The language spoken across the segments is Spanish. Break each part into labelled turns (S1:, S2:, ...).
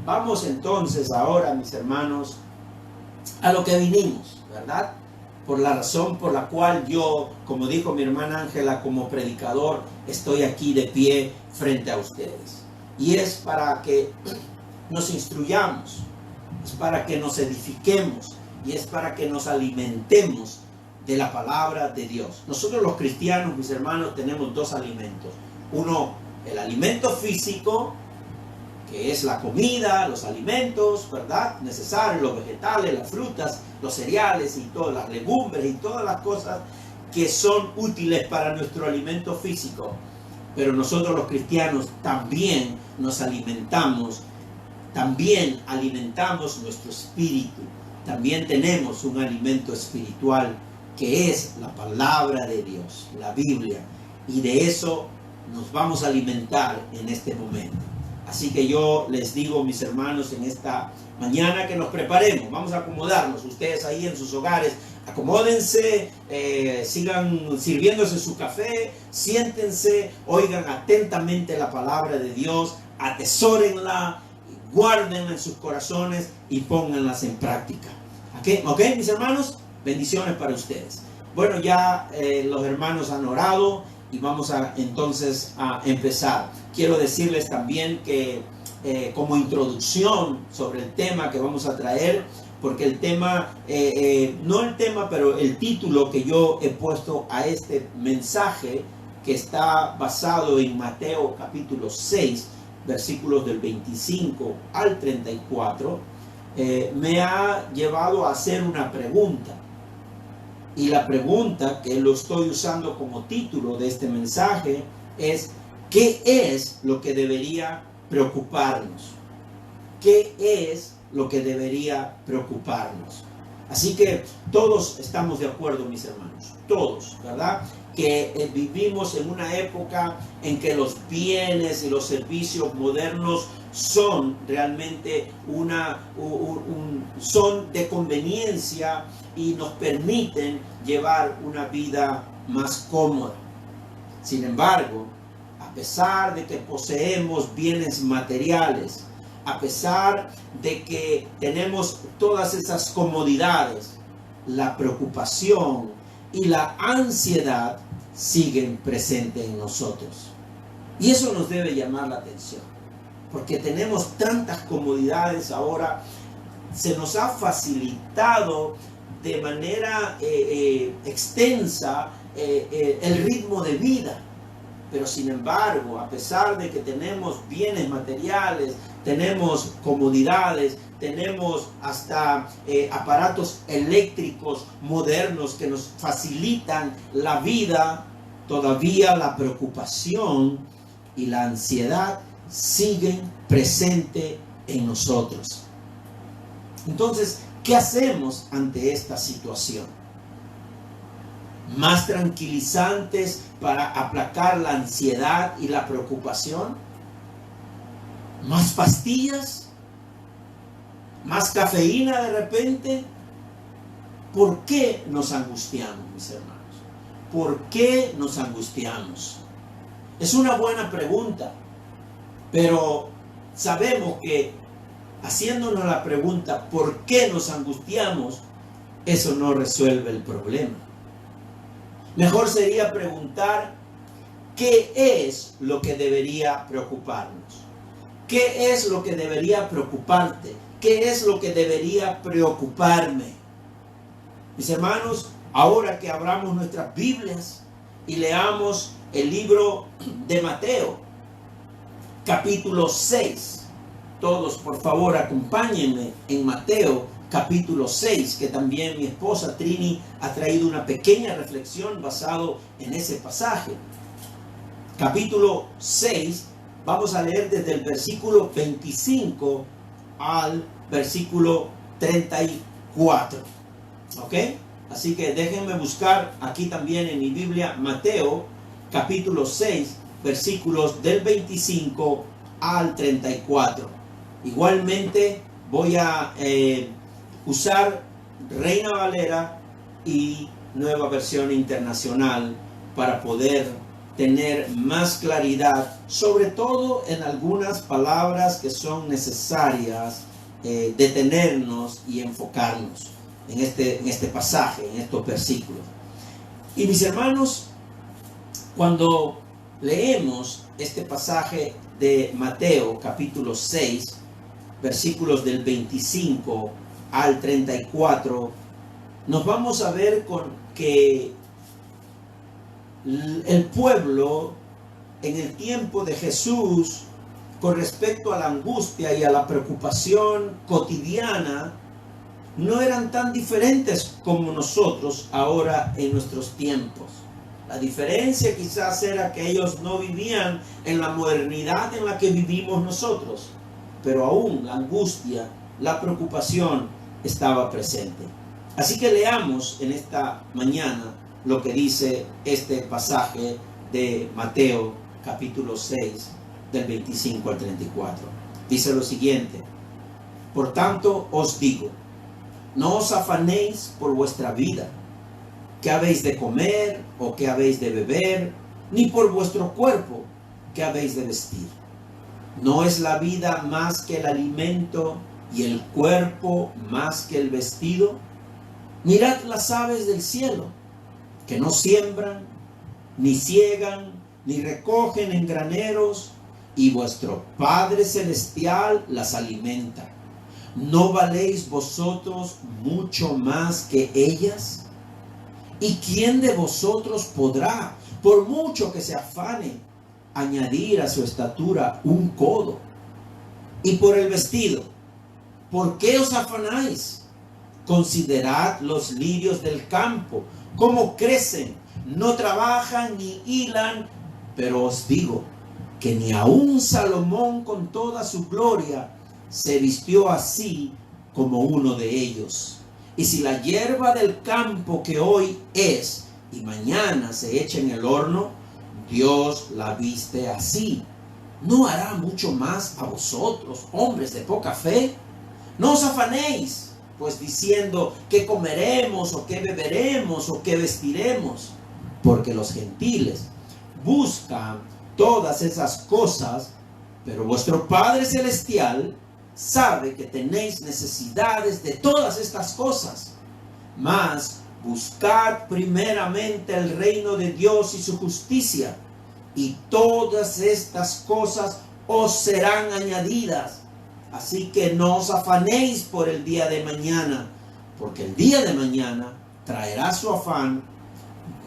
S1: vamos entonces ahora, mis hermanos, a lo que vinimos, ¿verdad? Por la razón por la cual yo, como dijo mi hermana Ángela, como predicador, estoy aquí de pie frente a ustedes. Y es para que nos instruyamos, es para que nos edifiquemos y es para que nos alimentemos de la palabra de Dios. Nosotros los cristianos, mis hermanos, tenemos dos alimentos. Uno, el alimento físico, que es la comida, los alimentos, ¿verdad? Necesarios, los vegetales, las frutas, los cereales y todas las legumbres y todas las cosas que son útiles para nuestro alimento físico. Pero nosotros los cristianos también nos alimentamos, también alimentamos nuestro espíritu. También tenemos un alimento espiritual que es la palabra de Dios, la Biblia. Y de eso nos vamos a alimentar en este momento. Así que yo les digo, mis hermanos, en esta mañana que nos preparemos. Vamos a acomodarnos. Ustedes ahí en sus hogares, acomódense, sigan sirviéndose su café, siéntense, oigan atentamente la palabra de Dios, atesórenla, guárdenla en sus corazones y pónganlas en práctica. ¿Ok, mis hermanos? Bendiciones para ustedes. Bueno, ya los hermanos han orado y vamos entonces a empezar. Quiero decirles también que como introducción sobre el tema que vamos a traer, porque el tema, no el tema, pero el título que yo he puesto a este mensaje, que está basado en Mateo capítulo 6, versículos del 25 al 34, me ha llevado a hacer una pregunta. Y la pregunta que lo estoy usando como título de este mensaje es: ¿qué es lo que debería preocuparnos? ¿Qué es lo que debería preocuparnos? Así que todos estamos de acuerdo, mis hermanos, todos, ¿verdad? Que vivimos en una época en que los bienes y los servicios modernos son realmente son de conveniencia y nos permiten llevar una vida más cómoda. Sin embargo, a pesar de que poseemos bienes materiales, a pesar de que tenemos todas esas comodidades, la preocupación y la ansiedad siguen presentes en nosotros. Y eso nos debe llamar la atención, porque tenemos tantas comodidades ahora, se nos ha facilitado de manera extensa el ritmo de vida. Pero sin embargo, a pesar de que tenemos bienes materiales, tenemos comodidades, tenemos hasta aparatos eléctricos modernos que nos facilitan la vida, todavía la preocupación y la ansiedad siguen presentes en nosotros. Entonces, ¿qué hacemos ante esta situación? ¿Más tranquilizantes para aplacar la ansiedad y la preocupación? ¿Más pastillas? ¿Más cafeína de repente? ¿Por qué nos angustiamos, mis hermanos? ¿Por qué nos angustiamos? Es una buena pregunta, pero sabemos que haciéndonos la pregunta ¿por qué nos angustiamos? Eso no resuelve el problema. Mejor sería preguntar ¿qué es lo que debería preocuparnos? ¿Qué es lo que debería preocuparte? ¿Qué es lo que debería preocuparme? Mis hermanos, ahora que abramos nuestras Biblias y leamos el libro de Mateo, capítulo 6. Todos, por favor, acompáñenme en Mateo capítulo 6, que también mi esposa Trini ha traído una pequeña reflexión basado en ese pasaje. Capítulo 6, vamos a leer desde el versículo 25 al versículo 34. ¿Ok? Así que déjenme buscar aquí también en mi Biblia Mateo capítulo 6, versículos del 25 al 34. Igualmente voy a usar Reina Valera y Nueva Versión Internacional para poder tener más claridad, sobre todo en algunas palabras que son necesarias, detenernos y enfocarnos en este pasaje, en estos versículos. Y mis hermanos, cuando leemos este pasaje de Mateo capítulo 6, versículos del 25 al 34, nos vamos a ver con que el pueblo en el tiempo de Jesús, con respecto a la angustia y a la preocupación cotidiana, no eran tan diferentes como nosotros ahora en nuestros tiempos. La diferencia quizás era que ellos no vivían en la modernidad en la que vivimos nosotros, pero aún la angustia, la preocupación estaba presente. Así que leamos en esta mañana lo que dice este pasaje de Mateo capítulo 6 del 25 al 34. Dice lo siguiente: por tanto os digo, no os afanéis por vuestra vida, qué habéis de comer o qué habéis de beber, ni por vuestro cuerpo, qué habéis de vestir. ¿No es la vida más que el alimento y el cuerpo más que el vestido? Mirad las aves del cielo, que no siembran, ni ciegan, ni recogen en graneros, y vuestro Padre Celestial las alimenta. ¿No valéis vosotros mucho más que ellas? ¿Y quién de vosotros podrá, por mucho que se afane, añadir a su estatura un codo? Y por el vestido, ¿por qué os afanáis? Considerad los lirios del campo, cómo crecen, no trabajan ni hilan, pero os digo que ni aun Salomón con toda su gloria se vistió así como uno de ellos. Y si la hierba del campo que hoy es y mañana se echa en el horno, Dios la viste así, ¿no hará mucho más a vosotros, hombres de poca fe? No os afanéis, pues diciendo qué comeremos o qué beberemos o qué vestiremos, porque los gentiles buscan todas esas cosas, pero vuestro Padre Celestial sabe que tenéis necesidades de todas estas cosas. Mas buscad primeramente el reino de Dios y su justicia, y todas estas cosas os serán añadidas. Así que no os afanéis por el día de mañana, porque el día de mañana traerá su afán.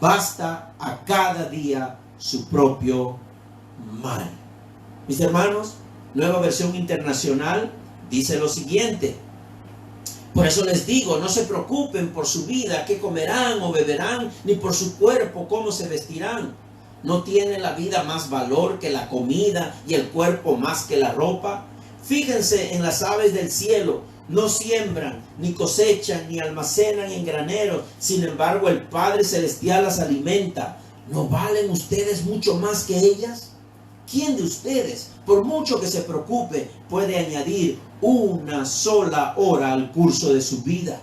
S1: Basta a cada día su propio mal. Mis hermanos, Nueva Versión Internacional dice lo siguiente: por eso les digo, no se preocupen por su vida, qué comerán o beberán, ni por su cuerpo, cómo se vestirán. ¿No tiene la vida más valor que la comida y el cuerpo más que la ropa? Fíjense en las aves del cielo, no siembran, ni cosechan, ni almacenan en graneros, sin embargo el Padre Celestial las alimenta. ¿No valen ustedes mucho más que ellas? ¿Quién de ustedes, por mucho que se preocupe, puede añadir una sola hora al curso de su vida?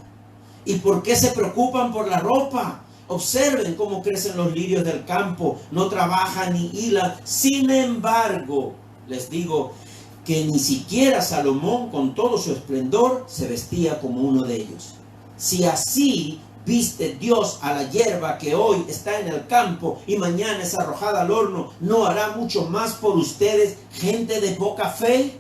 S1: ¿Y por qué se preocupan por la ropa? Observen cómo crecen los lirios del campo, no trabajan ni hilan. Sin embargo, les digo que ni siquiera Salomón, con todo su esplendor, se vestía como uno de ellos. Si así viste Dios a la hierba que hoy está en el campo y mañana es arrojada al horno, ¿no hará mucho más por ustedes, gente de poca fe?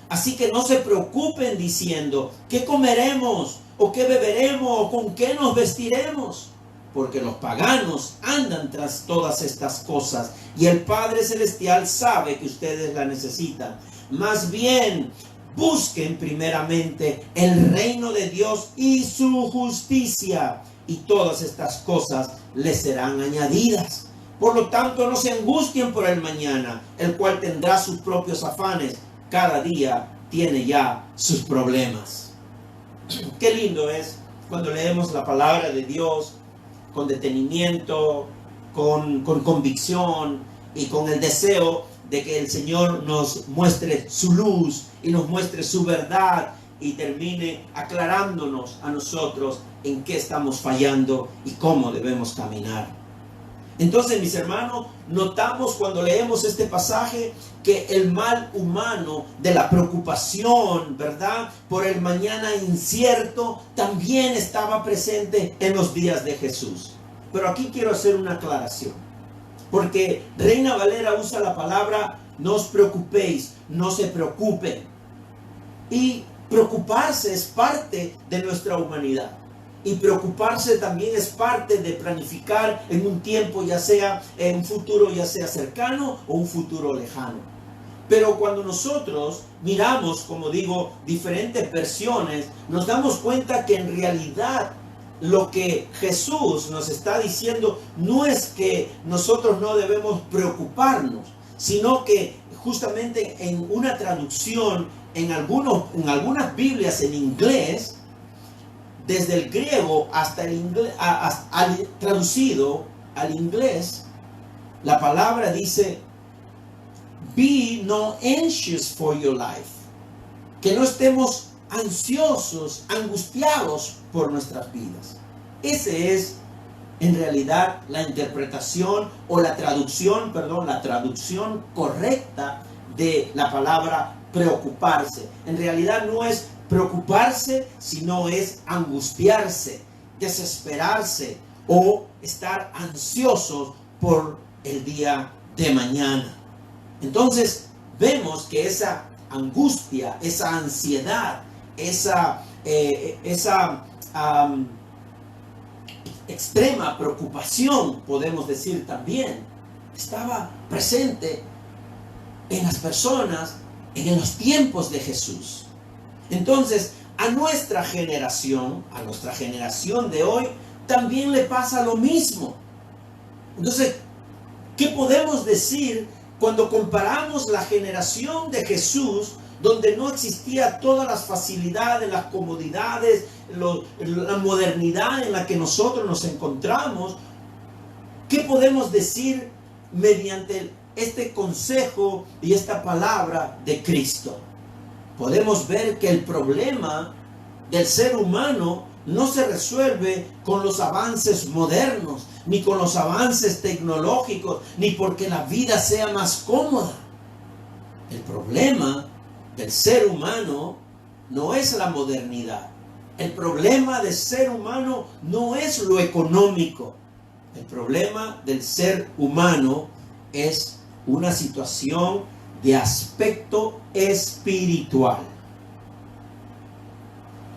S1: Así que no se preocupen diciendo, ¿qué comeremos? ¿O qué beberemos? ¿O con qué nos vestiremos? Porque los paganos andan tras todas estas cosas, y el Padre Celestial sabe que ustedes la necesitan. Más bien, busquen primeramente el reino de Dios y su justicia, y todas estas cosas les serán añadidas. Por lo tanto, no se angustien por el mañana, el cual tendrá sus propios afanes. Cada día tiene ya sus problemas. Qué lindo es cuando leemos la palabra de Dios con detenimiento, con convicción y con el deseo de que el Señor nos muestre su luz y nos muestre su verdad y termine aclarándonos a nosotros en qué estamos fallando y cómo debemos caminar. Entonces, mis hermanos, notamos cuando leemos este pasaje que el mal humano de la preocupación, ¿verdad?, por el mañana incierto, también estaba presente en los días de Jesús. Pero aquí quiero hacer una aclaración, porque Reina Valera usa la palabra no os preocupéis, no se preocupen. Y preocuparse es parte de nuestra humanidad. Y preocuparse también es parte de planificar en un tiempo, ya sea en un futuro, ya sea cercano o un futuro lejano. Pero cuando nosotros miramos, como digo, diferentes versiones, nos damos cuenta que en realidad lo que Jesús nos está diciendo no es que nosotros no debemos preocuparnos, sino que justamente en una traducción, en algunas Biblias en inglés, desde el griego hasta el inglés, traducido al inglés, la palabra dice, be no anxious for your life. Que no estemos ansiosos, angustiados por nuestras vidas. Ese es en realidad la interpretación o la traducción correcta de la palabra preocuparse. En realidad no es preocuparse, sino es angustiarse, desesperarse o estar ansiosos por el día de mañana. Entonces vemos que esa angustia, esa ansiedad, esa extrema preocupación, podemos decir también, estaba presente en las personas en los tiempos de Jesús. Entonces, a nuestra generación de hoy, también le pasa lo mismo. Entonces, ¿qué podemos decir cuando comparamos la generación de Jesús, donde no existía todas las facilidades, las comodidades, la modernidad en la que nosotros nos encontramos? ¿Qué podemos decir mediante este consejo y esta palabra de Cristo? Podemos ver que el problema del ser humano no se resuelve con los avances modernos, ni con los avances tecnológicos, ni porque la vida sea más cómoda. El problema del ser humano no es la modernidad. El problema del ser humano no es lo económico. El problema del ser humano es una situación de aspecto espiritual.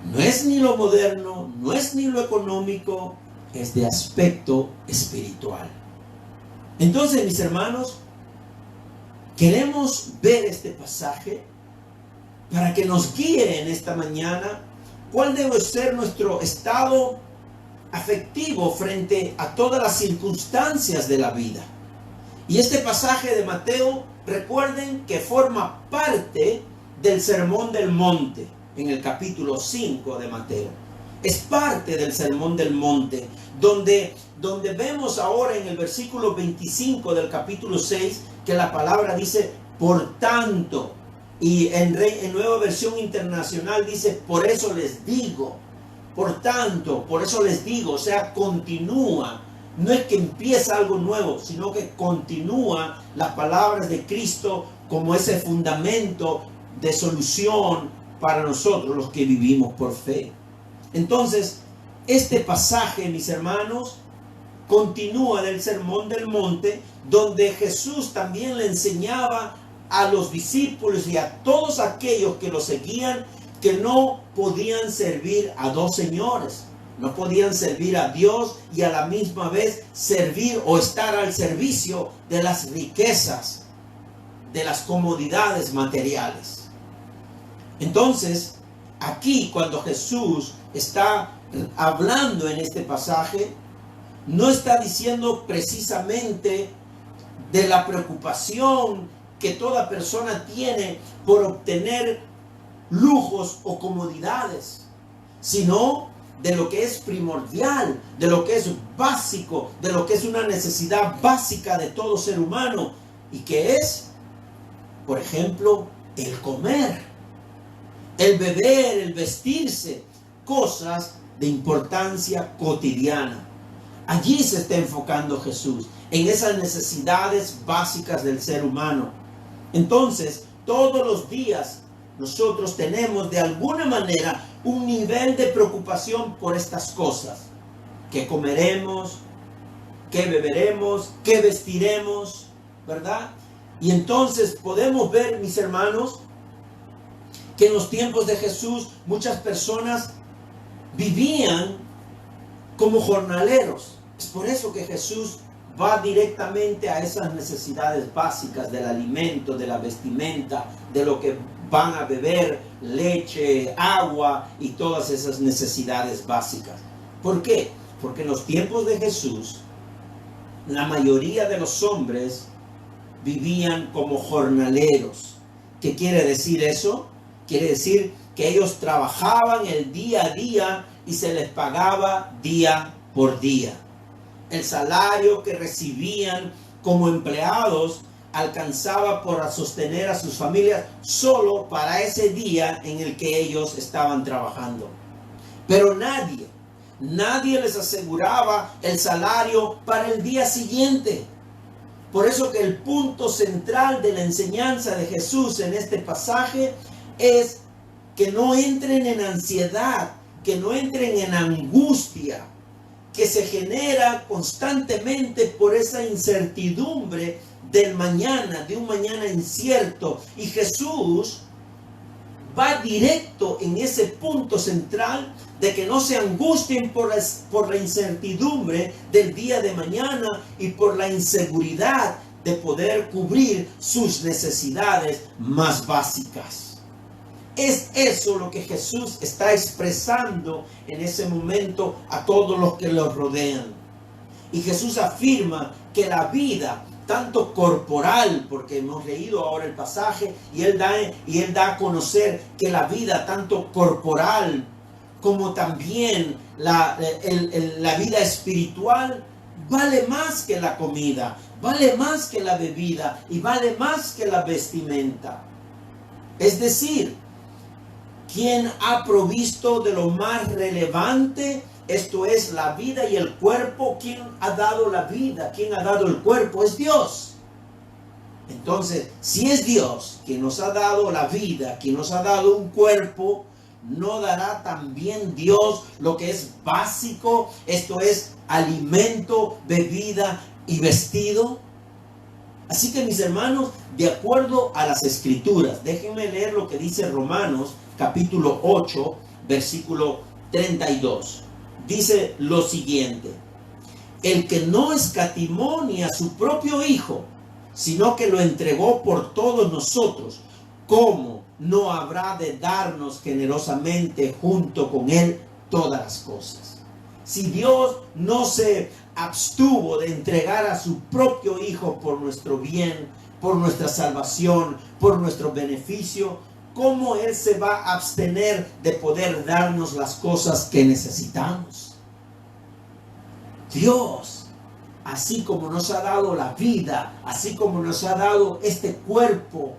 S1: No es ni lo moderno, no es ni lo económico, es de aspecto espiritual. Entonces, mis hermanos, queremos ver este pasaje para que nos guíe en esta mañana cuál debe ser nuestro estado afectivo frente a todas las circunstancias de la vida. Y este pasaje de Mateo, recuerden que forma parte del Sermón del Monte, en el capítulo 5 de Mateo. Es parte del Sermón del Monte, donde vemos ahora en el versículo 25 del capítulo 6, que la palabra dice, por tanto, y en Nueva Versión Internacional dice, por eso les digo, por tanto, por eso les digo, o sea, continúa. No es que empieza algo nuevo, sino que continúa las palabras de Cristo como ese fundamento de solución para nosotros los que vivimos por fe. Entonces, este pasaje, mis hermanos, continúa del Sermón del Monte, donde Jesús también le enseñaba a los discípulos y a todos aquellos que lo seguían que no podían servir a dos señores. No podían servir a Dios y a la misma vez servir o estar al servicio de las riquezas, de las comodidades materiales. Entonces, aquí cuando Jesús está hablando en este pasaje, no está diciendo precisamente de la preocupación que toda persona tiene por obtener lujos o comodidades, sino de lo que es primordial, de lo que es básico, de lo que es una necesidad básica de todo ser humano, y que es, por ejemplo, el comer, el beber, el vestirse, cosas de importancia cotidiana. Allí se está enfocando Jesús, en esas necesidades básicas del ser humano. Entonces, todos los días nosotros tenemos de alguna manera un nivel de preocupación por estas cosas. ¿Qué comeremos? ¿Qué beberemos? ¿Qué vestiremos? ¿Verdad? Y entonces podemos ver, mis hermanos, que en los tiempos de Jesús muchas personas vivían como jornaleros. Es por eso que Jesús va directamente a esas necesidades básicas del alimento, de la vestimenta, de lo que van a beber, leche, agua y todas esas necesidades básicas. ¿Por qué? Porque en los tiempos de Jesús, la mayoría de los hombres vivían como jornaleros. ¿Qué quiere decir eso? Quiere decir que ellos trabajaban el día a día y se les pagaba día por día. El salario que recibían como empleados alcanzaba para sostener a sus familias solo para ese día en el que ellos estaban trabajando. Pero nadie les aseguraba el salario para el día siguiente. Por eso que el punto central de la enseñanza de Jesús en este pasaje es que no entren en ansiedad, que no entren en angustia, que se genera constantemente por esa incertidumbre del mañana, de un mañana incierto. Y Jesús va directo en ese punto central de que no se angustien por la incertidumbre del día de mañana y por la inseguridad de poder cubrir sus necesidades más básicas. Es eso lo que Jesús está expresando en ese momento a todos los que lo rodean. Y Jesús afirma que la vida, tanto corporal, porque hemos leído ahora el pasaje, y él da a conocer que la vida, tanto corporal como también la vida espiritual, vale más que la comida, vale más que la bebida y vale más que la vestimenta. Es decir, ¿quién ha provisto de lo más relevante? Esto es la vida y el cuerpo. ¿Quién ha dado la vida? ¿Quién ha dado el cuerpo? Es Dios. Entonces, si es Dios quien nos ha dado la vida, quien nos ha dado un cuerpo, ¿no dará también Dios lo que es básico? Esto es alimento, bebida y vestido. Así que, mis hermanos, de acuerdo a las Escrituras, déjenme leer lo que dice Romanos capítulo 8, versículo 32. Dice lo siguiente: el que no escatimó ni a su propio Hijo, sino que lo entregó por todos nosotros, ¿cómo no habrá de darnos generosamente junto con Él todas las cosas? Si Dios no se abstuvo de entregar a su propio Hijo por nuestro bien, por nuestra salvación, por nuestro beneficio, ¿cómo Él se va a abstener de poder darnos las cosas que necesitamos? Dios, así como nos ha dado la vida, así como nos ha dado este cuerpo,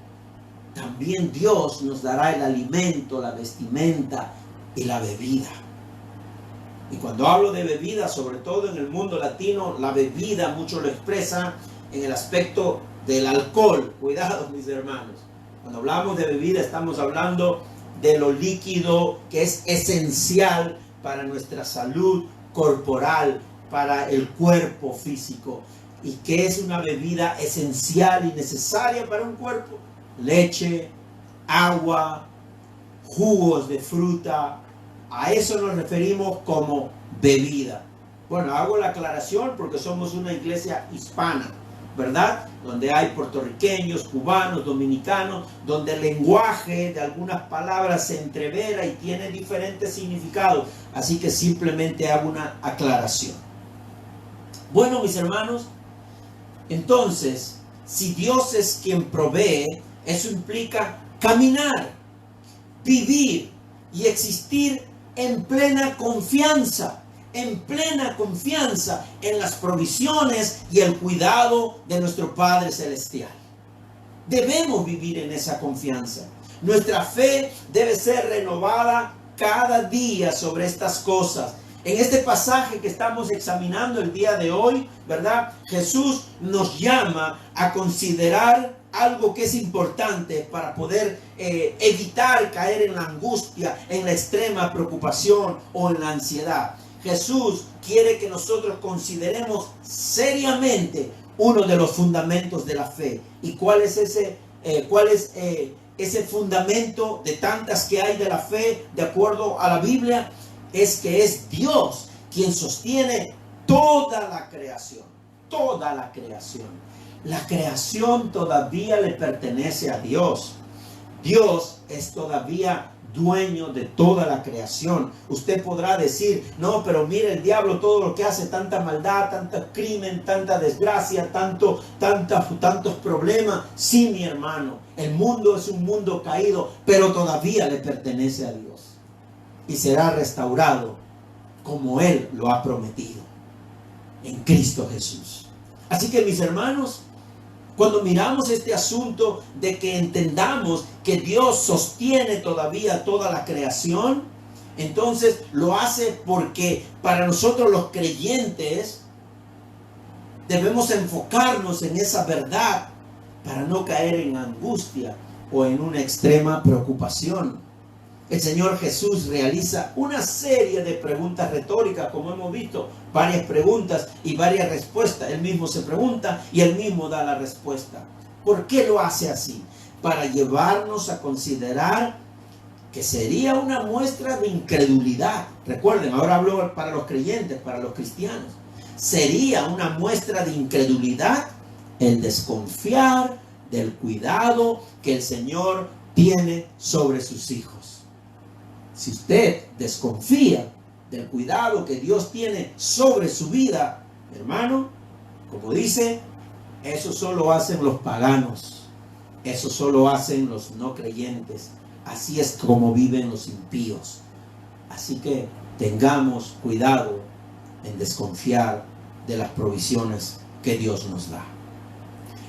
S1: también Dios nos dará el alimento, la vestimenta y la bebida. Y cuando hablo de bebida, sobre todo en el mundo latino, la bebida mucho lo expresa en el aspecto del alcohol. Cuidado, mis hermanos. Cuando hablamos de bebida estamos hablando de lo líquido que es esencial para nuestra salud corporal, para el cuerpo físico. ¿Y qué es una bebida esencial y necesaria para un cuerpo? Leche, agua, jugos de fruta. A eso nos referimos como bebida. Bueno, hago la aclaración porque somos una iglesia hispana, ¿verdad? Donde hay puertorriqueños, cubanos, dominicanos, donde el lenguaje de algunas palabras se entrevera y tiene diferentes significados. Así que simplemente hago una aclaración. Bueno, mis hermanos, entonces, si Dios es quien provee, eso implica caminar, vivir y existir en plena confianza en las provisiones y el cuidado de nuestro Padre Celestial. Debemos vivir en esa confianza. Nuestra fe debe ser renovada cada día sobre estas cosas. En este pasaje que estamos examinando el día de hoy, ¿verdad? Jesús nos llama a considerar algo que es importante para poder evitar caer en la angustia, en la extrema preocupación o en la ansiedad. Jesús quiere que nosotros consideremos seriamente uno de los fundamentos de la fe. ¿Y cuál es ese fundamento de tantas que hay de la fe de acuerdo a la Biblia? Es que es Dios quien sostiene toda la creación. Toda la creación. La creación todavía le pertenece a Dios. Dios es todavía dueño de toda la creación. Usted podrá decir, no, pero mire el diablo todo lo que hace, tanta maldad, tanto crimen, tanta desgracia, tantos problemas. Sí, mi hermano, el mundo es un mundo caído, pero todavía le pertenece a Dios. Y será restaurado como Él lo ha prometido en Cristo Jesús. Así que, mis hermanos, cuando miramos este asunto de que entendamos que Dios sostiene todavía toda la creación, entonces lo hace porque para nosotros los creyentes debemos enfocarnos en esa verdad para no caer en angustia o en una extrema preocupación. El Señor Jesús realiza una serie de preguntas retóricas, como hemos visto, varias preguntas y varias respuestas. Él mismo se pregunta y él mismo da la respuesta. ¿Por qué lo hace así? Para llevarnos a considerar que sería una muestra de incredulidad. Recuerden, ahora hablo para los creyentes, para los cristianos. Sería una muestra de incredulidad el desconfiar del cuidado que el Señor tiene sobre sus hijos. Si usted desconfía del cuidado que Dios tiene sobre su vida, hermano, como dice, eso solo hacen los paganos, eso solo hacen los no creyentes. Así es como viven los impíos. Así que tengamos cuidado en desconfiar de las provisiones que Dios nos da.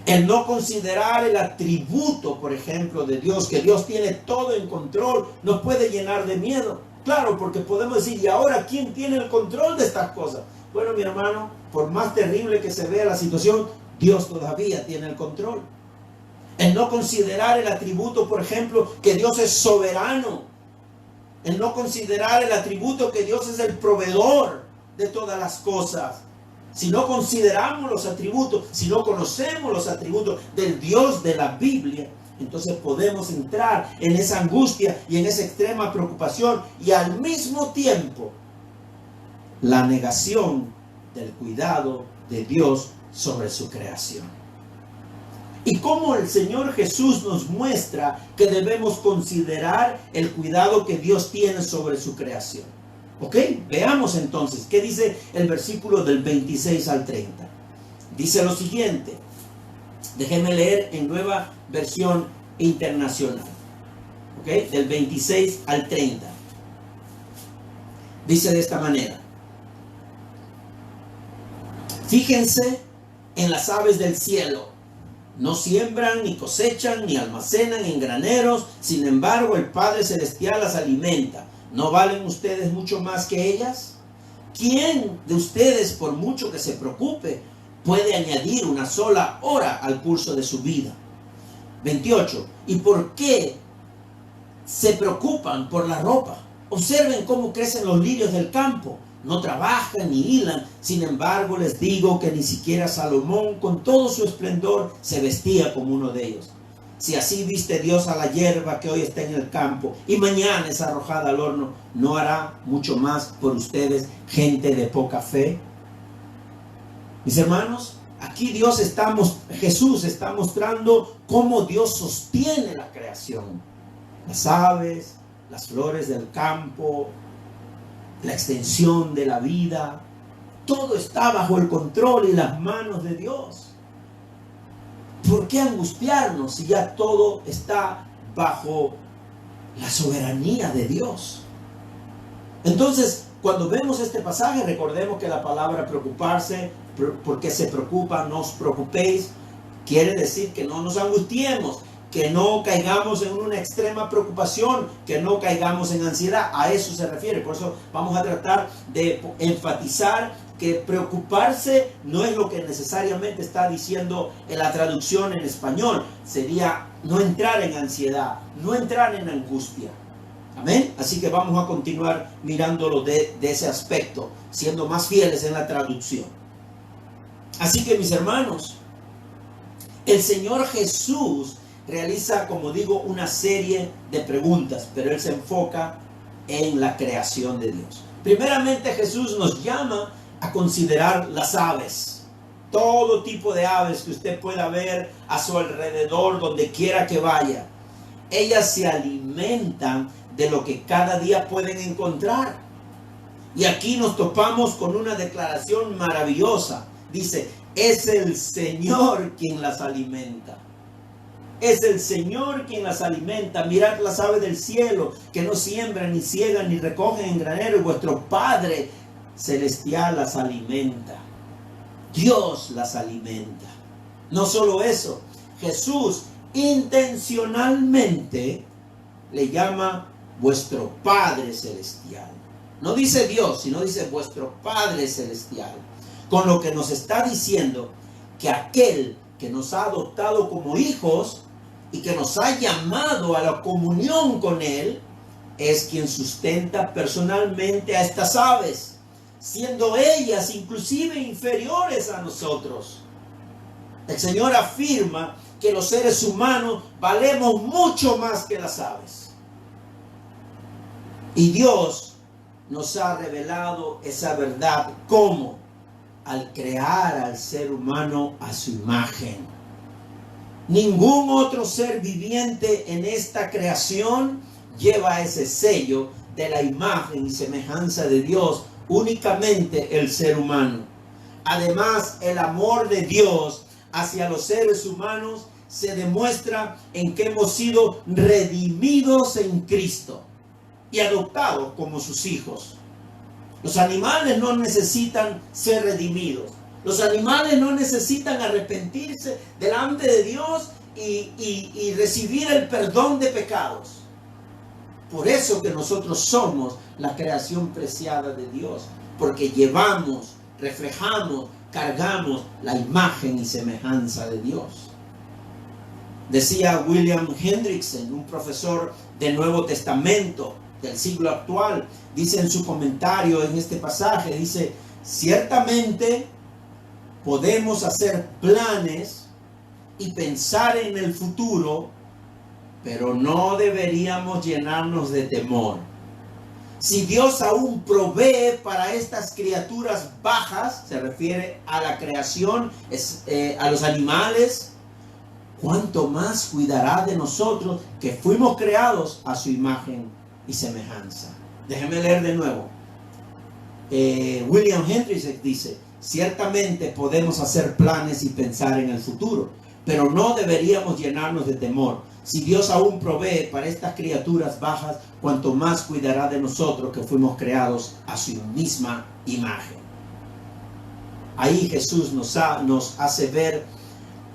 S1: El no considerar el atributo, por ejemplo, de Dios, que Dios tiene todo en control, nos puede llenar de miedo. Claro, porque podemos decir, ¿y ahora quién tiene el control de estas cosas? Bueno, mi hermano, por más terrible que se vea la situación, Dios todavía tiene el control. El no considerar el atributo, por ejemplo, que Dios es soberano. El no considerar el atributo que Dios es el proveedor de todas las cosas. Si no consideramos los atributos, si no conocemos los atributos del Dios de la Biblia, entonces podemos entrar en esa angustia y en esa extrema preocupación y al mismo tiempo la negación del cuidado de Dios sobre su creación. Y cómo el Señor Jesús nos muestra que debemos considerar el cuidado que Dios tiene sobre su creación. Ok, veamos entonces qué dice el versículo del 26 al 30. Dice lo siguiente, déjenme leer en Nueva Versión Internacional, ok, del 26 al 30. Dice de esta manera: fíjense en las aves del cielo, no siembran, ni cosechan, ni almacenan en graneros, sin embargo el Padre Celestial las alimenta. ¿No valen ustedes mucho más que ellas? ¿Quién de ustedes, por mucho que se preocupe, puede añadir una sola hora al curso de su vida? 28. ¿Y por qué se preocupan por la ropa? Observen cómo crecen los lirios del campo. No trabajan ni hilan. Sin embargo, les digo que ni siquiera Salomón, con todo su esplendor, se vestía como uno de ellos. Si así viste Dios a la hierba que hoy está en el campo y mañana es arrojada al horno, ¿no hará mucho más por ustedes, gente de poca fe? Mis hermanos, aquí Jesús está mostrando cómo Dios sostiene la creación. Las aves, las flores del campo, la extensión de la vida, todo está bajo el control y las manos de Dios. ¿Por qué angustiarnos si ya todo está bajo la soberanía de Dios? Entonces, cuando vemos este pasaje, recordemos que la palabra preocuparse, porque se preocupa, no os preocupéis, quiere decir que no nos angustiemos, que no caigamos en una extrema preocupación, que no caigamos en ansiedad. A eso se refiere. Por eso vamos a tratar de enfatizar que preocuparse no es lo que necesariamente está diciendo en la traducción en español. Sería no entrar en ansiedad, no entrar en angustia. Amén. Así que vamos a continuar mirándolo de ese aspecto, siendo más fieles en la traducción. Así que, mis hermanos, el Señor Jesús realiza, como digo, una serie de preguntas, pero Él se enfoca en la creación de Dios. Primeramente, Jesús nos llama a considerar las aves. Todo tipo de aves que usted pueda ver a su alrededor, donde quiera que vaya. Ellas se alimentan de lo que cada día pueden encontrar. Y aquí nos topamos con una declaración maravillosa. Dice, es el Señor quien las alimenta. Es el Señor quien las alimenta. Mirad las aves del cielo, que no siembran, ni ciegan, ni recogen en granero, y vuestro Padre celestial las alimenta. Dios las alimenta. No solo eso, Jesús intencionalmente le llama vuestro Padre celestial. No dice Dios, sino dice vuestro Padre celestial. Con lo que nos está diciendo que aquel que nos ha adoptado como hijos y que nos ha llamado a la comunión con Él, es quien sustenta personalmente a estas aves, siendo ellas inclusive inferiores a nosotros. El Señor afirma que los seres humanos valemos mucho más que las aves. Y Dios nos ha revelado esa verdad. ¿Cómo? Al crear al ser humano a su imagen. Ningún otro ser viviente en esta creación lleva ese sello de la imagen y semejanza de Dios, únicamente el ser humano. Además, el amor de Dios hacia los seres humanos se demuestra en que hemos sido redimidos en Cristo y adoptados como sus hijos. Los animales no necesitan ser redimidos. Los animales no necesitan arrepentirse delante de Dios y recibir el perdón de pecados. Por eso que nosotros somos la creación preciada de Dios, porque llevamos, reflejamos, cargamos la imagen y semejanza de Dios. Decía William Hendrickson, un profesor del Nuevo Testamento del siglo actual, dice en su comentario en este pasaje, dice, ciertamente podemos hacer planes y pensar en el futuro, pero no deberíamos llenarnos de temor. Si Dios aún provee para estas criaturas bajas, se refiere a la creación, a los animales, ¿cuánto más cuidará de nosotros que fuimos creados a su imagen y semejanza? Déjenme leer de nuevo. William Hendrickson dice, ciertamente podemos hacer planes y pensar en el futuro, pero no deberíamos llenarnos de temor. Si Dios aún provee para estas criaturas bajas, cuanto más cuidará de nosotros que fuimos creados a su misma imagen. Ahí Jesús nos hace ver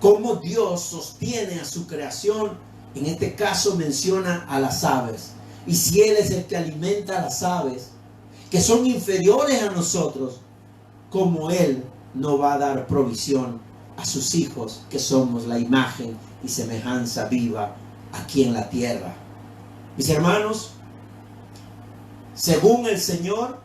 S1: cómo Dios sostiene a su creación. En este caso menciona a las aves. Y si Él es el que alimenta a las aves, que son inferiores a nosotros, ¿cómo Él no va a dar provisión a sus hijos, que somos la imagen y semejanza viva aquí en la tierra? Mis hermanos, según el Señor,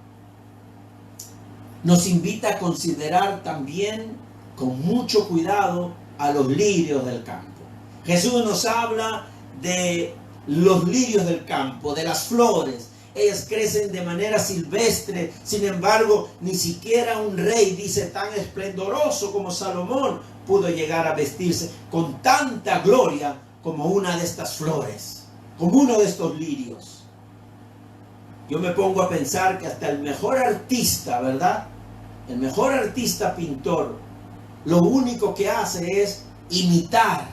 S1: nos invita a considerar también con mucho cuidado a los lirios del campo. Jesús nos habla de los lirios del campo, de las flores. Ellas crecen de manera silvestre, sin embargo, ni siquiera un rey, dice, tan esplendoroso como Salomón pudo llegar a vestirse con tanta gloria como una de estas flores, como uno de estos lirios. Yo me pongo a pensar que hasta el mejor artista, ¿verdad? El mejor artista pintor, lo único que hace es imitar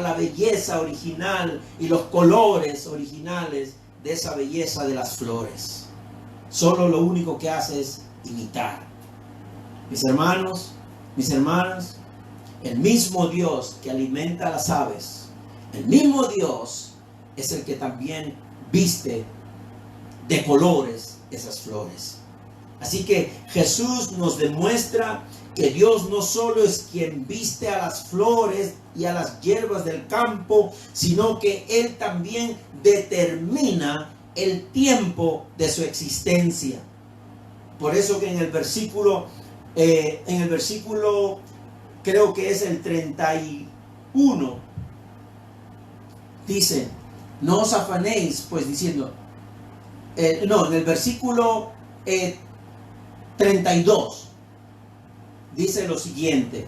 S1: la belleza original y los colores originales de esa belleza de las flores. Solo lo único que hace es imitar. Mis hermanos, mis hermanas, el mismo Dios que alimenta a las aves el mismo Dios es el que también viste de colores esas flores. Así que Jesús nos demuestra que Dios no solo es quien viste a las flores y a las hierbas del campo, sino que Él también determina el tiempo de su existencia. Por eso que en el versículo, creo que es el 31, dice: no os afanéis, pues diciendo, en el versículo 32 dice lo siguiente.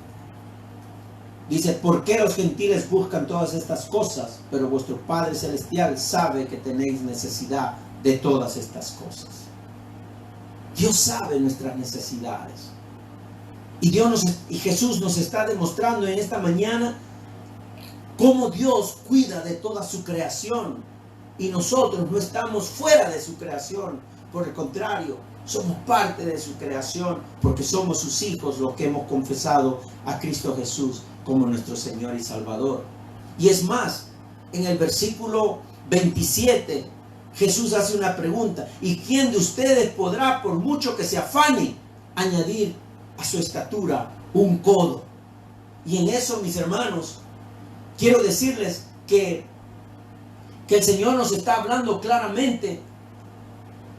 S1: Dice: ¿por qué los gentiles buscan todas estas cosas? Pero vuestro Padre Celestial sabe que tenéis necesidad de todas estas cosas. Dios sabe nuestras necesidades. Y Jesús nos está demostrando en esta mañana cómo Dios cuida de toda su creación. Y nosotros no estamos fuera de su creación. Por el contrario, somos parte de su creación, porque somos sus hijos, los que hemos confesado a Cristo Jesús como nuestro Señor y Salvador. Y es más, en el versículo 27, Jesús hace una pregunta: ¿y quién de ustedes podrá, por mucho que se afane, añadir a su estatura un codo? Y en eso, mis hermanos, quiero decirles que el Señor nos está hablando claramente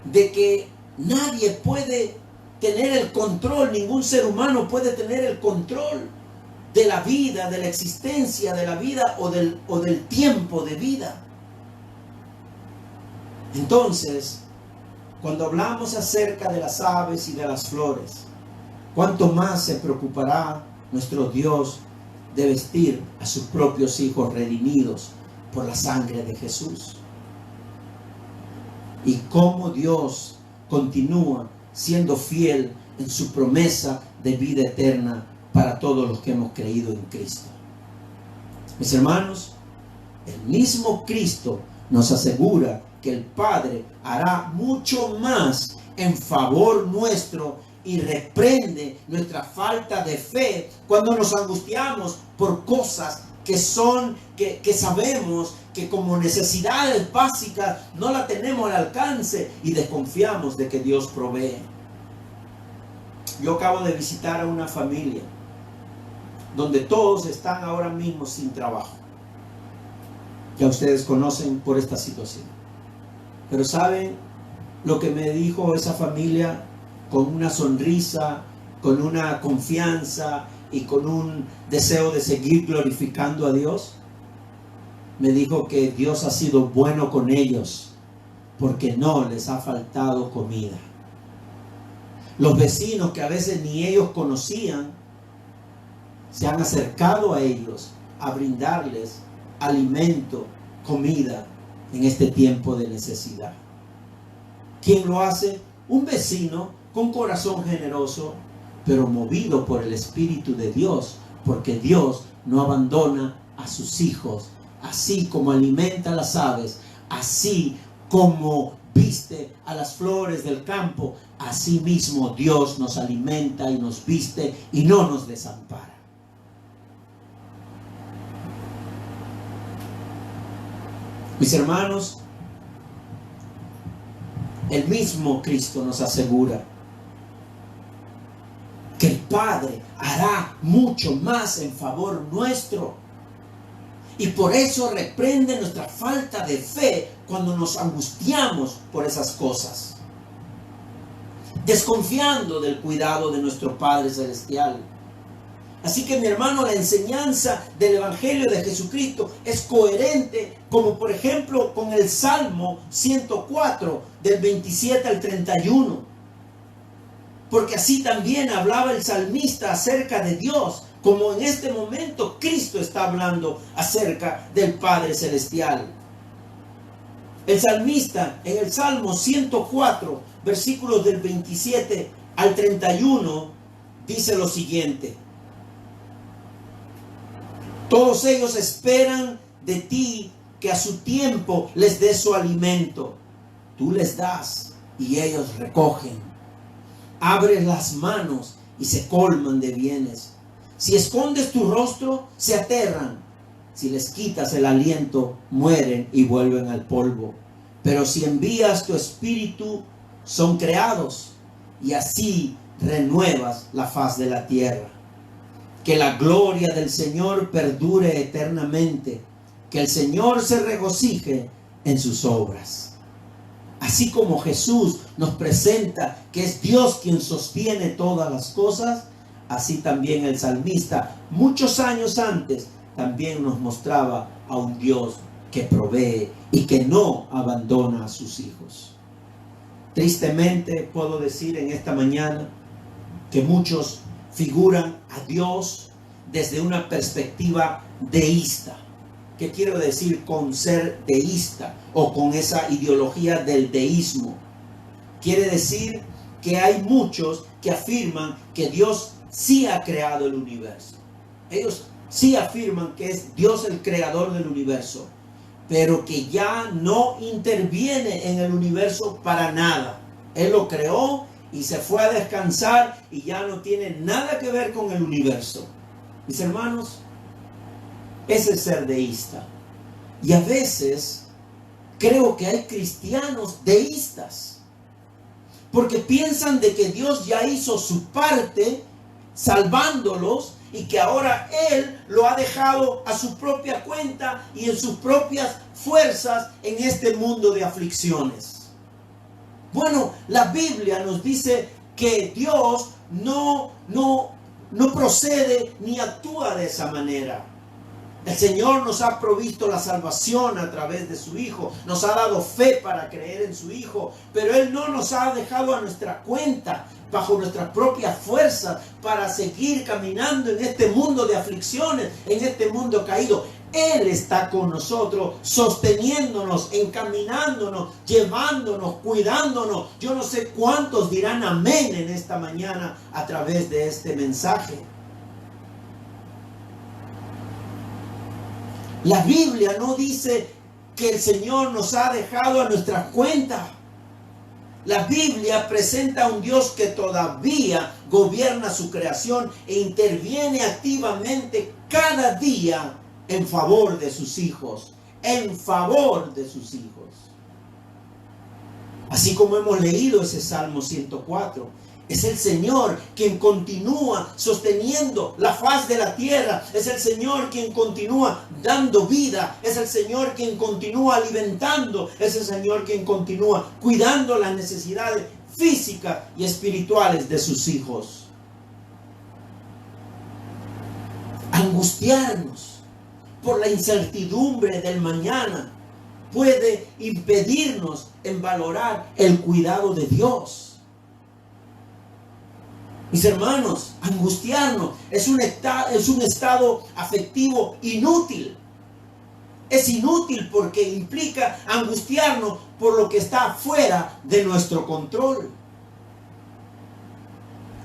S1: de que nadie puede tener el control, ningún ser humano puede tener el control de la vida, de la existencia de la vida o del tiempo de vida. Entonces, cuando hablamos acerca de las aves y de las flores, ¿cuánto más se preocupará nuestro Dios de vestir a sus propios hijos redimidos por la sangre de Jesús? Y cómo Dios continúa siendo fiel en su promesa de vida eterna para todos los que hemos creído en Cristo. Mis hermanos, el mismo Cristo nos asegura que el Padre hará mucho más en favor nuestro y reprende nuestra falta de fe cuando nos angustiamos por cosas que sabemos que como necesidades básicas no la tenemos al alcance y desconfiamos de que Dios provee. Yo acabo de visitar a una familia donde todos están ahora mismo sin trabajo. Ya ustedes conocen por esta situación. Pero ¿saben lo que me dijo esa familia con una sonrisa, con una confianza y con un deseo de seguir glorificando a Dios? Me dijo que Dios ha sido bueno con ellos porque no les ha faltado comida. Los vecinos que a veces ni ellos conocían se han acercado a ellos a brindarles alimento, comida en este tiempo de necesidad. ¿Quién lo hace? Un vecino con corazón generoso, pero movido por el Espíritu de Dios, porque Dios no abandona a sus hijos. Así como alimenta a las aves, así como viste a las flores del campo, así mismo Dios nos alimenta y nos viste y no nos desampara. Mis hermanos, el mismo Cristo nos asegura que el Padre hará mucho más en favor nuestro. Y por eso reprende nuestra falta de fe cuando nos angustiamos por esas cosas, desconfiando del cuidado de nuestro Padre Celestial. Así que, mi hermano, la enseñanza del Evangelio de Jesucristo es coherente, como por ejemplo con el Salmo 104 del 27 al 31. Porque así también hablaba el salmista acerca de Dios, como en este momento Cristo está hablando acerca del Padre Celestial. El salmista en el Salmo 104, versículos del 27 al 31, dice lo siguiente: todos ellos esperan de ti que a su tiempo les des su alimento. Tú les das y ellos recogen. Abres las manos y se colman de bienes. Si escondes tu rostro, se aterran. Si les quitas el aliento, mueren y vuelven al polvo. Pero si envías tu espíritu, son creados, y así renuevas la faz de la tierra. Que la gloria del Señor perdure eternamente. Que el Señor se regocije en sus obras. Así como Jesús nos presenta que es Dios quien sostiene todas las cosas, así también el salmista, muchos años antes, también nos mostraba a un Dios que provee y que no abandona a sus hijos. Tristemente puedo decir en esta mañana que muchos figuran a Dios desde una perspectiva deísta. ¿Qué quiero decir con ser deísta o con esa ideología del deísmo? Quiere decir que hay muchos que afirman que Dios sí ha creado el universo. Ellos sí afirman que es Dios el creador del universo, pero que ya no interviene en el universo para nada. Él lo creó y se fue a descansar y ya no tiene nada que ver con el universo. Mis hermanos, ese es ser deísta. Y a veces creo que hay cristianos deístas, porque piensan de que Dios ya hizo su parte salvándolos y que ahora Él lo ha dejado a su propia cuenta y en sus propias fuerzas en este mundo de aflicciones. Bueno, la Biblia nos dice que Dios no procede ni actúa de esa manera. El Señor nos ha provisto la salvación a través de su Hijo. Nos ha dado fe para creer en su Hijo. Pero Él no nos ha dejado a nuestra cuenta, bajo nuestras propias fuerzas, para seguir caminando en este mundo de aflicciones, en este mundo caído. Él está con nosotros, sosteniéndonos, encaminándonos, llevándonos, cuidándonos. Yo no sé cuántos dirán amén en esta mañana a través de este mensaje. La Biblia no dice que el Señor nos ha dejado a nuestra cuenta. La Biblia presenta a un Dios que todavía gobierna su creación e interviene activamente cada día en favor de sus hijos. En favor de sus hijos. Así como hemos leído ese Salmo 104. Es el Señor quien continúa sosteniendo la faz de la tierra. Es el Señor quien continúa dando vida. Es el Señor quien continúa alimentando. Es el Señor quien continúa cuidando las necesidades físicas y espirituales de sus hijos. Angustiarnos por la incertidumbre del mañana puede impedirnos en valorar el cuidado de Dios. Mis hermanos, angustiarnos es un estado afectivo inútil. Es inútil porque implica angustiarnos por lo que está fuera de nuestro control.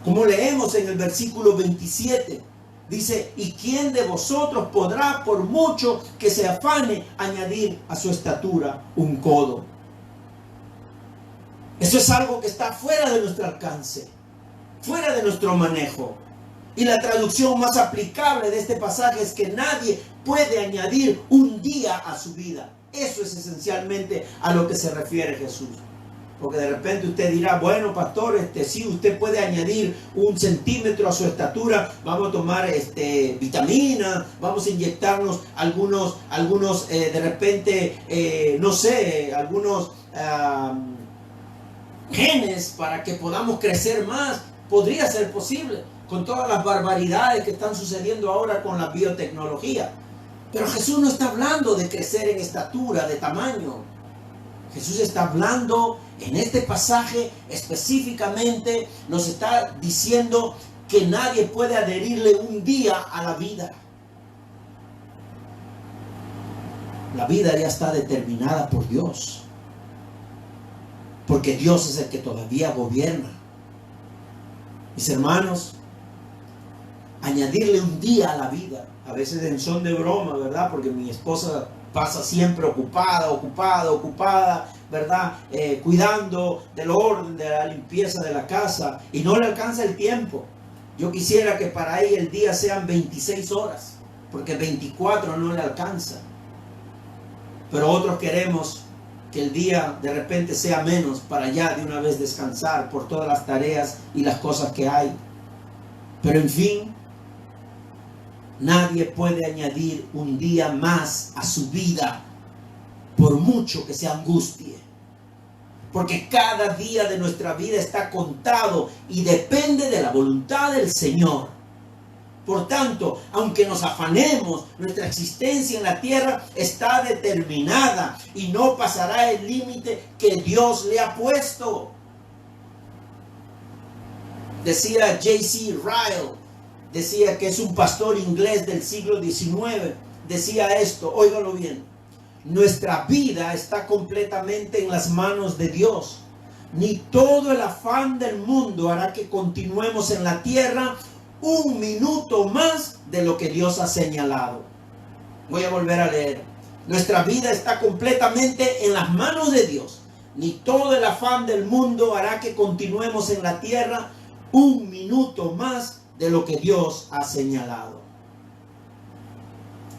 S1: Como leemos en el versículo 27, dice: ¿y quién de vosotros podrá, por mucho que se afane, añadir a su estatura un codo? Eso es algo que está fuera de nuestro alcance, fuera de nuestro manejo. Y la traducción más aplicable de este pasaje es que nadie puede añadir un día a su vida. Eso es esencialmente a lo que se refiere Jesús. Porque de repente usted dirá: bueno, pastor, sí, usted puede añadir 1 centímetro a su estatura. Vamos a tomar vitaminas, vamos a inyectarnos algunos de repente, no sé, algunos genes para que podamos crecer más. Podría ser posible con todas las barbaridades que están sucediendo ahora con la biotecnología. Pero Jesús no está hablando de crecer en estatura, de tamaño. Jesús está hablando en este pasaje específicamente, nos está diciendo que nadie puede adherirle un día a la vida. La vida ya está determinada por Dios, porque Dios es el que todavía gobierna. Mis hermanos, añadirle un día a la vida, a veces en son de broma, ¿verdad? Porque mi esposa pasa siempre ocupada, ¿verdad? Cuidando del orden, de la limpieza de la casa, y no le alcanza el tiempo. Yo quisiera que para ella el día sean 26 horas. porque 24 no le alcanza. Pero otros queremos que el día de repente sea menos para ya de una vez descansar por todas las tareas y las cosas que hay. Pero en fin, nadie puede añadir un día más a su vida por mucho que se angustie. Porque cada día de nuestra vida está contado y depende de la voluntad del Señor. Por tanto, aunque nos afanemos, nuestra existencia en la tierra está determinada y no pasará el límite que Dios le ha puesto. Decía J.C. Ryle, decía que es un pastor inglés del siglo XIX, decía esto, óiganlo bien: nuestra vida está completamente en las manos de Dios. Ni todo el afán del mundo hará que continuemos en la tierra un minuto más de lo que Dios ha señalado. Voy a volver a leer. Nuestra vida está completamente en las manos de Dios. Ni todo el afán del mundo hará que continuemos en la tierra un minuto más de lo que Dios ha señalado.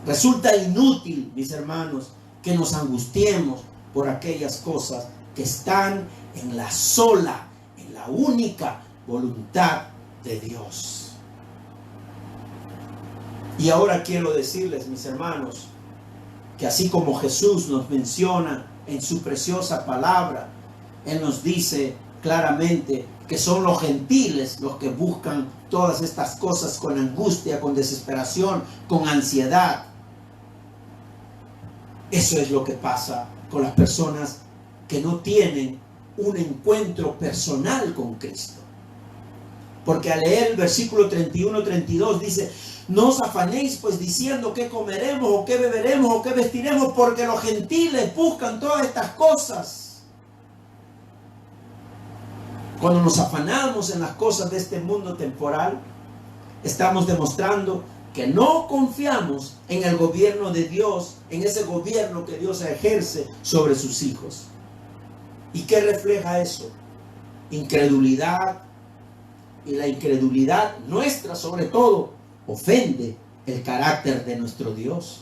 S1: Resulta inútil, mis hermanos, que nos angustiemos por aquellas cosas que están en la sola, en la única voluntad de Dios. Y ahora quiero decirles, mis hermanos, que así como Jesús nos menciona en su preciosa palabra, Él nos dice claramente que son los gentiles los que buscan todas estas cosas con angustia, con desesperación, con ansiedad. Eso es lo que pasa con las personas que no tienen un encuentro personal con Cristo. Porque al leer el versículo 31-32 dice: no os afanéis pues diciendo qué comeremos o qué beberemos o qué vestiremos, porque los gentiles buscan todas estas cosas. Cuando nos afanamos en las cosas de este mundo temporal, estamos demostrando que no confiamos en el gobierno de Dios, en ese gobierno que Dios ejerce sobre sus hijos. ¿Y qué refleja eso? Incredulidad. Y la incredulidad nuestra, sobre todo, ofende el carácter de nuestro Dios.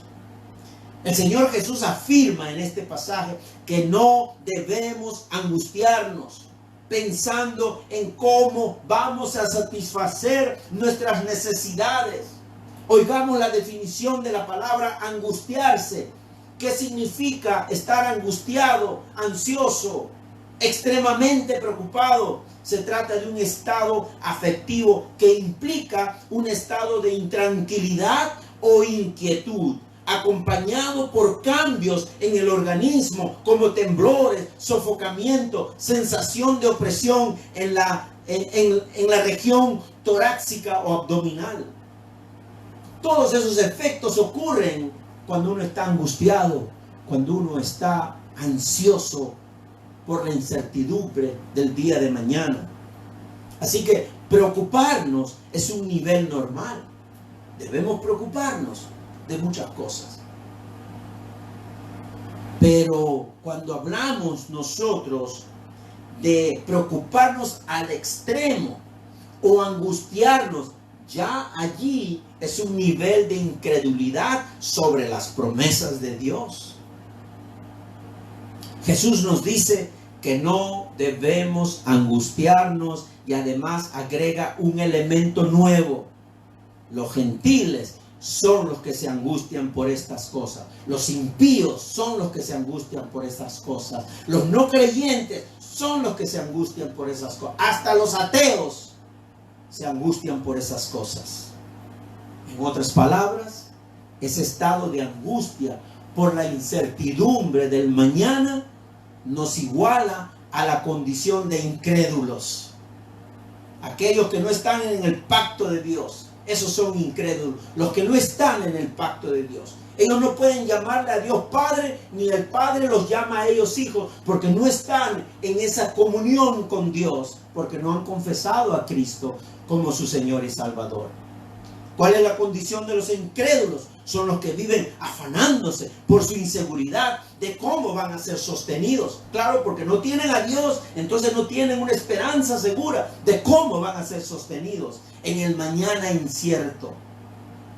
S1: El Señor Jesús afirma en este pasaje que no debemos angustiarnos pensando en cómo vamos a satisfacer nuestras necesidades. Oigamos la definición de la palabra angustiarse. ¿Qué significa estar angustiado, ansioso, extremadamente preocupado? Se trata de un estado afectivo que implica un estado de intranquilidad o inquietud, acompañado por cambios en el organismo como temblores, sofocamiento, sensación de opresión en la región torácica o abdominal. Todos esos efectos ocurren cuando uno está angustiado, cuando uno está ansioso por la incertidumbre del día de mañana. Así que preocuparnos es un nivel normal. Debemos preocuparnos de muchas cosas. Pero cuando hablamos nosotros de preocuparnos al extremo o angustiarnos, ya allí es un nivel de incredulidad sobre las promesas de Dios. Jesús nos dice que no debemos angustiarnos y además agrega un elemento nuevo. Los gentiles son los que se angustian por estas cosas. Los impíos son los que se angustian por estas cosas. Los no creyentes son los que se angustian por esas cosas. Hasta los ateos se angustian por esas cosas. En otras palabras, ese estado de angustia por la incertidumbre del mañana nos iguala a la condición de incrédulos. Aquellos que no están en el pacto de Dios, esos son incrédulos. Los que no están en el pacto de Dios, ellos no pueden llamarle a Dios Padre, ni el Padre los llama a ellos hijos, porque no están en esa comunión con Dios, porque no han confesado a Cristo como su Señor y Salvador. ¿Cuál es la condición de los incrédulos? Son los que viven afanándose por su inseguridad de cómo van a ser sostenidos. Claro, porque no tienen a Dios, entonces no tienen una esperanza segura de cómo van a ser sostenidos en el mañana incierto.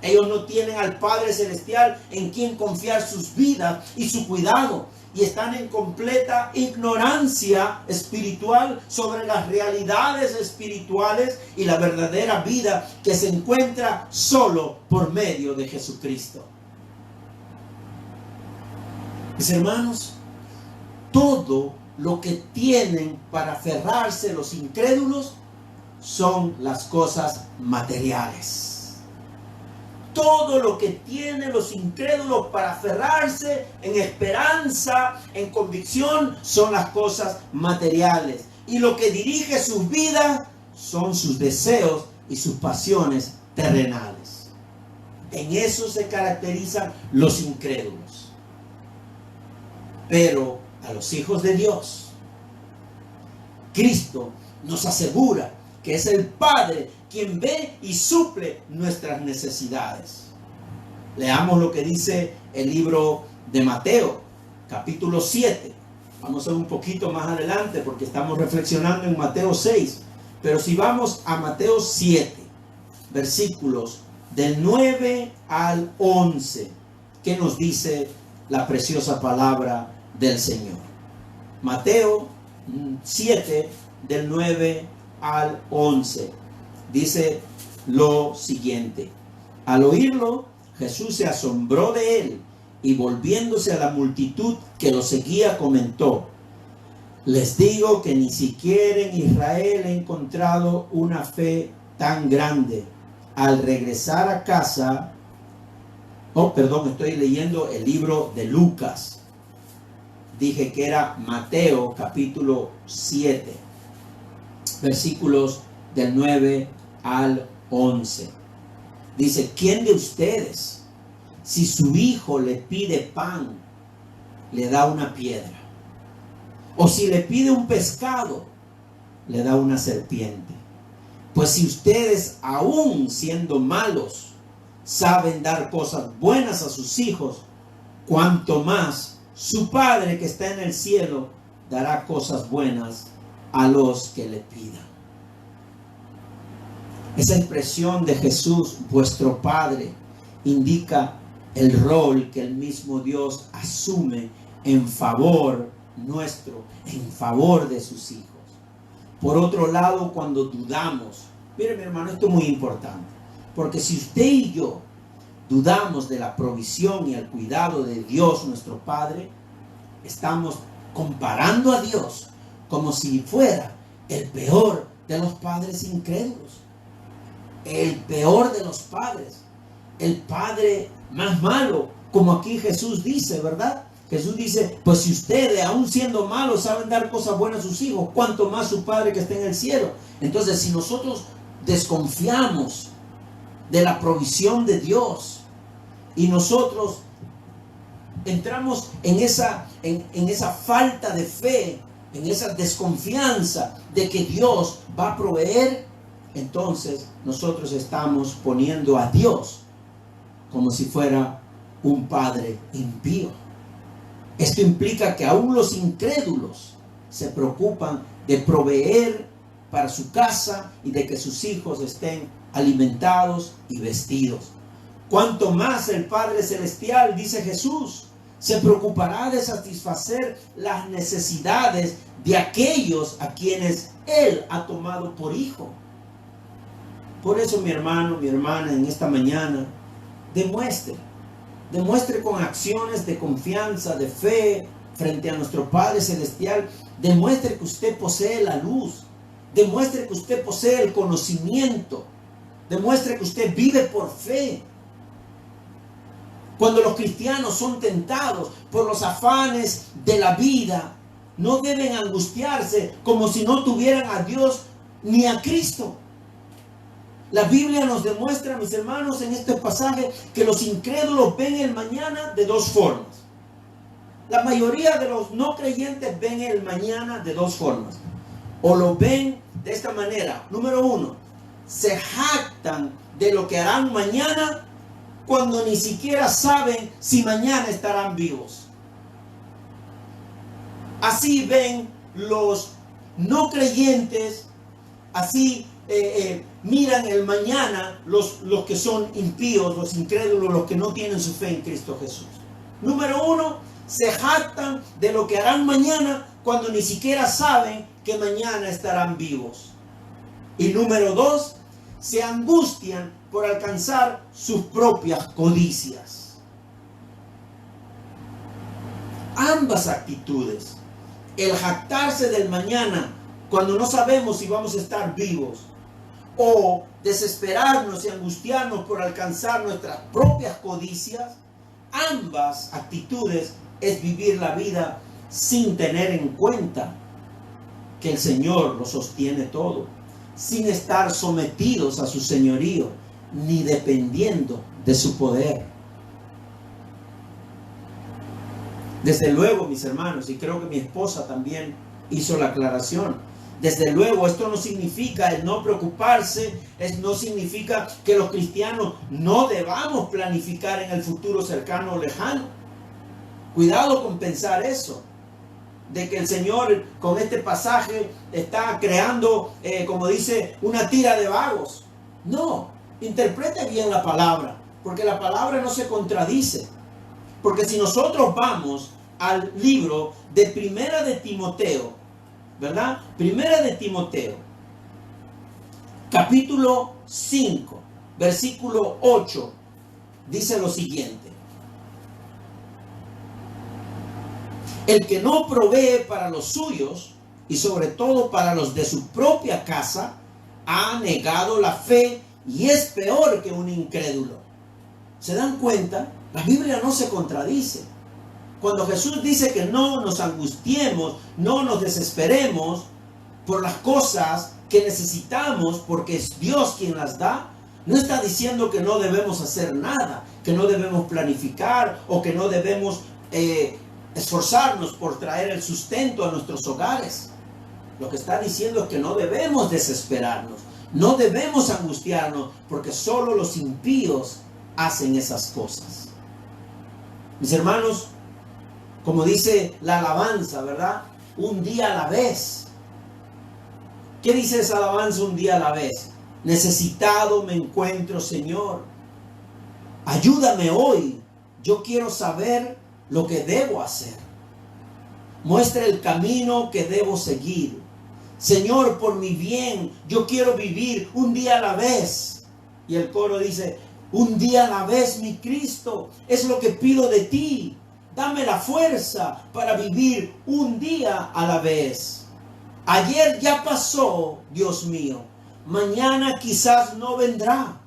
S1: Ellos no tienen al Padre Celestial en quien confiar sus vidas y su cuidado. Y están en completa ignorancia espiritual sobre las realidades espirituales y la verdadera vida que se encuentra solo por medio de Jesucristo. Mis hermanos, todo lo que tienen para aferrarse los incrédulos son las cosas materiales. Todo lo que tienen los incrédulos para aferrarse en esperanza, en convicción, son las cosas materiales. Y lo que dirige sus vidas son sus deseos y sus pasiones terrenales. En eso se caracterizan los incrédulos. Pero a los hijos de Dios, Cristo nos asegura que es el Padre quien ve y suple nuestras necesidades. Leamos lo que dice el libro de Mateo, capítulo 7. Vamos a ver un poquito más adelante porque estamos reflexionando en Mateo 6. Pero si vamos a Mateo 7, versículos del 9 al 11, ¿qué nos dice la preciosa palabra del Señor? Mateo 7, del 9 al 11. Dice lo siguiente: al oírlo, Jesús se asombró de él y volviéndose a la multitud que lo seguía, comentó: les digo que ni siquiera en Israel he encontrado una fe tan grande. Al regresar a casa, estoy leyendo el libro de Lucas. Dije que era Mateo capítulo 7, versículos del 9 al 11. Dice: ¿quién de ustedes, si su hijo le pide pan, le da una piedra? O si le pide un pescado, le da una serpiente. Pues si ustedes, aún siendo malos, saben dar cosas buenas a sus hijos, cuanto más su Padre que está en el cielo dará cosas buenas a los que le pidan. Esa expresión de Jesús, vuestro Padre, indica el rol que el mismo Dios asume en favor nuestro, en favor de sus hijos. Por otro lado, cuando dudamos, mire mi hermano, esto es muy importante, porque si usted y yo dudamos de la provisión y el cuidado de Dios nuestro Padre, estamos comparando a Dios como si fuera el peor de los padres incrédulos, el peor de los padres, el padre más malo, como aquí Jesús dice, ¿verdad? Jesús dice: pues si ustedes, aún siendo malos, saben dar cosas buenas a sus hijos, cuanto más su Padre que está en el cielo. Entonces, si nosotros desconfiamos de la provisión de Dios y nosotros entramos en esa falta de fe, en esa desconfianza de que Dios va a proveer, entonces nosotros estamos poniendo a Dios como si fuera un padre impío. Esto implica que aún los incrédulos se preocupan de proveer para su casa y de que sus hijos estén alimentados y vestidos. Cuanto más el Padre Celestial, dice Jesús, se preocupará de satisfacer las necesidades de aquellos a quienes Él ha tomado por hijo. Por eso, mi hermano, mi hermana, en esta mañana, demuestre con acciones de confianza, de fe, frente a nuestro Padre Celestial. Demuestre que usted posee la luz. Demuestre que usted posee el conocimiento. Demuestre que usted vive por fe. Cuando los cristianos son tentados por los afanes de la vida, no deben angustiarse como si no tuvieran a Dios ni a Cristo. La Biblia nos demuestra, mis hermanos, en este pasaje, que los incrédulos ven el mañana de dos formas. La mayoría de los no creyentes ven el mañana de dos formas. O lo ven de esta manera. Número uno, se jactan de lo que harán mañana cuando ni siquiera saben si mañana estarán vivos. Así ven los no creyentes, así miran el mañana los que son impíos, los incrédulos, los que no tienen su fe en Cristo Jesús? Número uno, se jactan de lo que harán mañana cuando ni siquiera saben que mañana estarán vivos. Y número dos, se angustian por alcanzar sus propias codicias. Ambas actitudes, el jactarse del mañana cuando no sabemos si vamos a estar vivos, o desesperarnos y angustiarnos por alcanzar nuestras propias codicias, ambas actitudes es vivir la vida sin tener en cuenta que el Señor lo sostiene todo, sin estar sometidos a su señorío, ni dependiendo de su poder. Desde luego, mis hermanos, y creo que mi esposa también hizo la aclaración, desde luego esto no significa el no preocuparse, no significa que los cristianos no debamos planificar en el futuro cercano o lejano. Cuidado con pensar eso, de que el Señor con este pasaje está creando, como dice, una tira de vagos. No, interprete bien la palabra, porque la palabra no se contradice. Porque si nosotros vamos al libro de Primera de Timoteo, ¿verdad? Primera de Timoteo, capítulo 5, versículo 8, dice lo siguiente: el que no provee para los suyos, y sobre todo para los de su propia casa, ha negado la fe y es peor que un incrédulo. ¿Se dan cuenta? La Biblia no se contradice. Cuando Jesús dice que no nos angustiemos, no nos desesperemos por las cosas que necesitamos, porque es Dios quien las da, no está diciendo que no debemos hacer nada, que no debemos planificar o que no debemos esforzarnos por traer el sustento a nuestros hogares. Lo que está diciendo es que no debemos desesperarnos, no debemos angustiarnos, porque solo los impíos hacen esas cosas. Mis hermanos, como dice la alabanza, ¿verdad? Un día a la vez. ¿Qué dice esa alabanza? Un día a la vez. Necesitado me encuentro, Señor. Ayúdame hoy. Yo quiero saber lo que debo hacer. Muestra el camino que debo seguir. Señor, por mi bien, yo quiero vivir un día a la vez. Y el coro dice: un día a la vez, mi Cristo, es lo que pido de ti. Dame la fuerza para vivir un día a la vez. Ayer ya pasó, Dios mío. Mañana quizás no vendrá.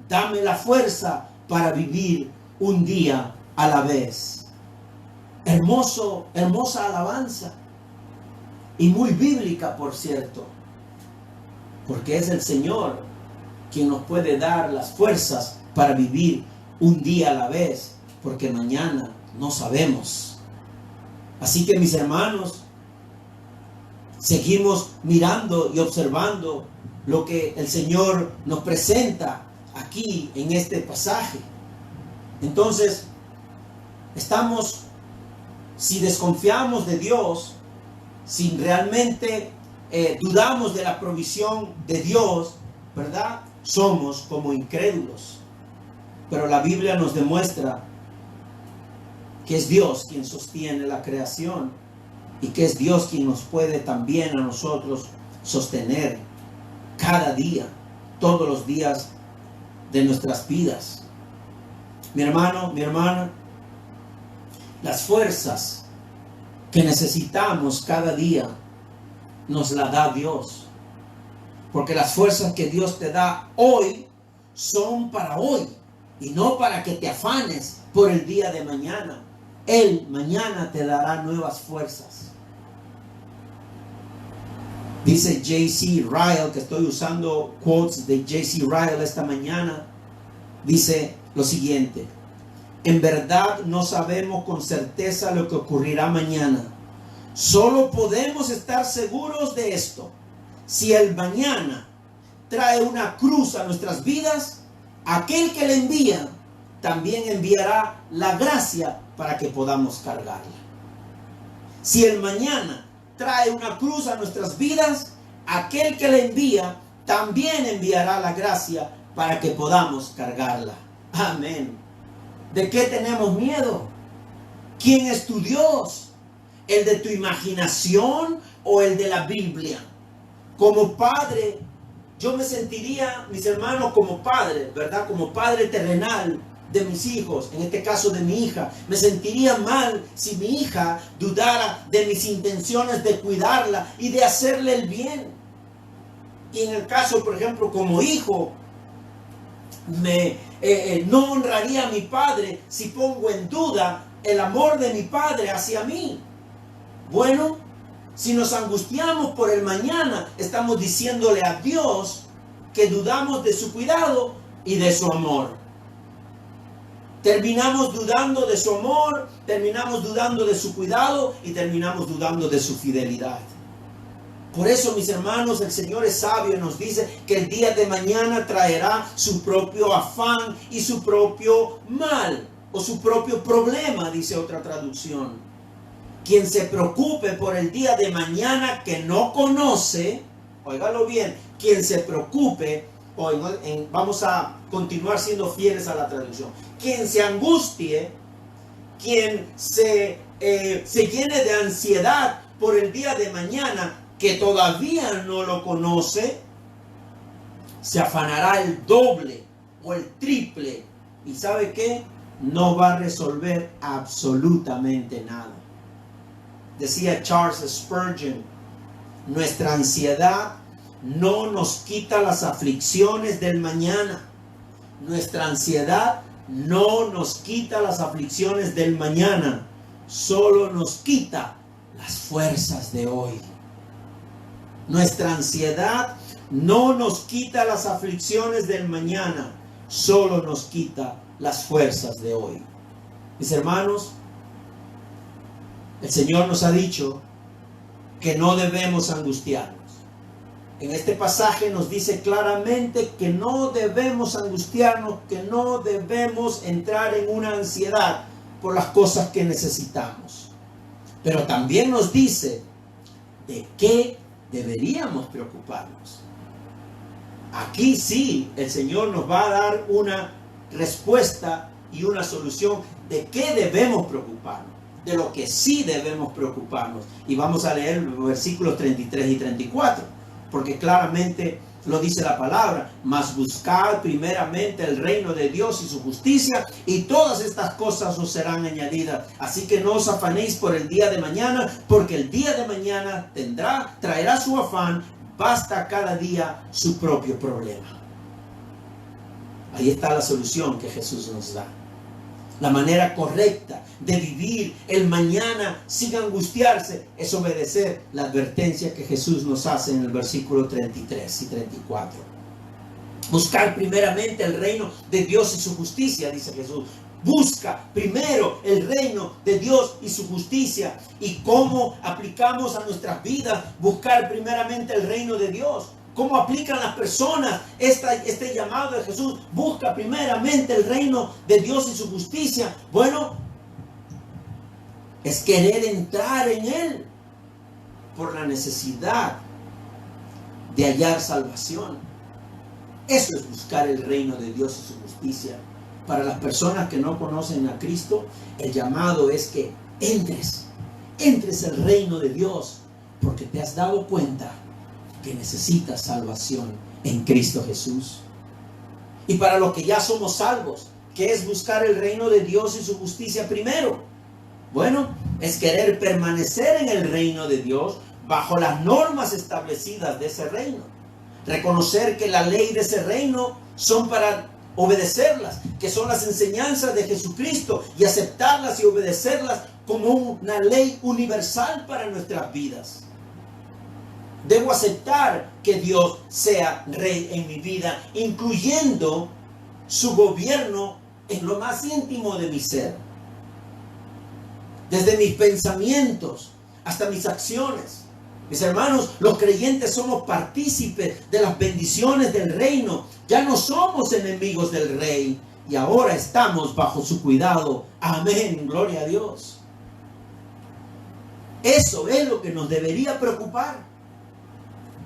S1: Dame la fuerza para vivir un día a la vez. Hermosa alabanza. Y muy bíblica, por cierto. Porque es el Señor quien nos puede dar las fuerzas para vivir un día a la vez. Porque mañana no sabemos. Así que, mis hermanos, seguimos mirando y observando lo que el Señor nos presenta aquí en este pasaje. Entonces, si desconfiamos de Dios, si realmente dudamos de la provisión de Dios, ¿verdad? Somos como incrédulos. Pero la Biblia nos demuestra que es Dios quien sostiene la creación y que es Dios quien nos puede también a nosotros sostener cada día, todos los días de nuestras vidas. Mi hermano, mi hermana, las fuerzas que necesitamos cada día nos las da Dios. Porque las fuerzas que Dios te da hoy son para hoy y no para que te afanes por el día de mañana. Él mañana te dará nuevas fuerzas. Dice J.C. Ryle, que estoy usando quotes de J.C. Ryle esta mañana, dice lo siguiente: en verdad no sabemos con certeza lo que ocurrirá mañana. Solo podemos estar seguros de esto: si el mañana trae una cruz a nuestras vidas, aquel que le envía también enviará la gracia para que podamos cargarla. Si el mañana trae una cruz a nuestras vidas, aquel que le envía también enviará la gracia para que podamos cargarla. Amén. ¿De qué tenemos miedo? ¿Quién es tu Dios? ¿El de tu imaginación o el de la Biblia? Como padre, yo me sentiría, mis hermanos, como padre, ¿verdad? Como padre terrenal de mis hijos, en este caso de mi hija. Me sentiría mal si mi hija dudara de mis intenciones de cuidarla y de hacerle el bien. Y en el caso, por ejemplo, como hijo, no honraría a mi padre si pongo en duda el amor de mi padre hacia mí. Bueno, si nos angustiamos por el mañana, estamos diciéndole a Dios que dudamos de su cuidado y de su amor. Terminamos dudando de su amor, terminamos dudando de su cuidado y terminamos dudando de su fidelidad. Por eso, mis hermanos, el Señor es sabio y nos dice que el día de mañana traerá su propio afán y su propio mal o su propio problema, dice otra traducción. Quien se preocupe por el día de mañana que no conoce, óigalo bien, quien se preocupe, vamos a continuar siendo fieles a la traducción, quien se angustie, quien se llene de ansiedad por el día de mañana que todavía no lo conoce, se afanará el doble o el triple. ¿Y sabe qué? No va a resolver absolutamente nada. Decía Charles Spurgeon, nuestra ansiedad no nos quita las aflicciones del mañana. Nuestra ansiedad no nos quita las aflicciones del mañana, solo nos quita las fuerzas de hoy. Nuestra ansiedad no nos quita las aflicciones del mañana, solo nos quita las fuerzas de hoy. Mis hermanos, el Señor nos ha dicho que no debemos angustiarnos. En este pasaje nos dice claramente que no debemos angustiarnos, que no debemos entrar en una ansiedad por las cosas que necesitamos. Pero también nos dice de qué deberíamos preocuparnos. Aquí sí, el Señor nos va a dar una respuesta y una solución de qué debemos preocuparnos, de lo que sí debemos preocuparnos. Y vamos a leer los versículos 33 y 34, porque claramente lo dice la palabra: mas buscad primeramente el reino de Dios y su justicia, y todas estas cosas os serán añadidas. Así que no os afanéis por el día de mañana, porque el día de mañana traerá su afán. Basta cada día su propio problema. Ahí está la solución que Jesús nos da. La manera correcta de vivir el mañana sin angustiarse es obedecer la advertencia que Jesús nos hace en el versículo 33 y 34. Buscar primeramente el reino de Dios y su justicia, dice Jesús. Busca primero el reino de Dios y su justicia. ¿Y cómo aplicamos a nuestras vidas buscar primeramente el reino de Dios? ¿Cómo aplican las personas este llamado de Jesús? Busca primeramente el reino de Dios y su justicia. Bueno, es querer entrar en Él por la necesidad de hallar salvación. Eso es buscar el reino de Dios y su justicia. Para las personas que no conocen a Cristo, el llamado es que entres el reino de Dios, porque te has dado cuenta que necesitas salvación en Cristo Jesús. Y para los que ya somos salvos, ¿qué es buscar el reino de Dios y su justicia primero? Bueno, es querer permanecer en el reino de Dios bajo las normas establecidas de ese reino. Reconocer que la ley de ese reino son para obedecerlas, que son las enseñanzas de Jesucristo, y aceptarlas y obedecerlas como una ley universal para nuestras vidas. Debo aceptar que Dios sea rey en mi vida, incluyendo su gobierno en lo más íntimo de mi ser. Desde mis pensamientos hasta mis acciones. Mis hermanos, los creyentes somos partícipes de las bendiciones del reino. Ya no somos enemigos del rey y ahora estamos bajo su cuidado. Amén, gloria a Dios. Eso es lo que nos debería preocupar.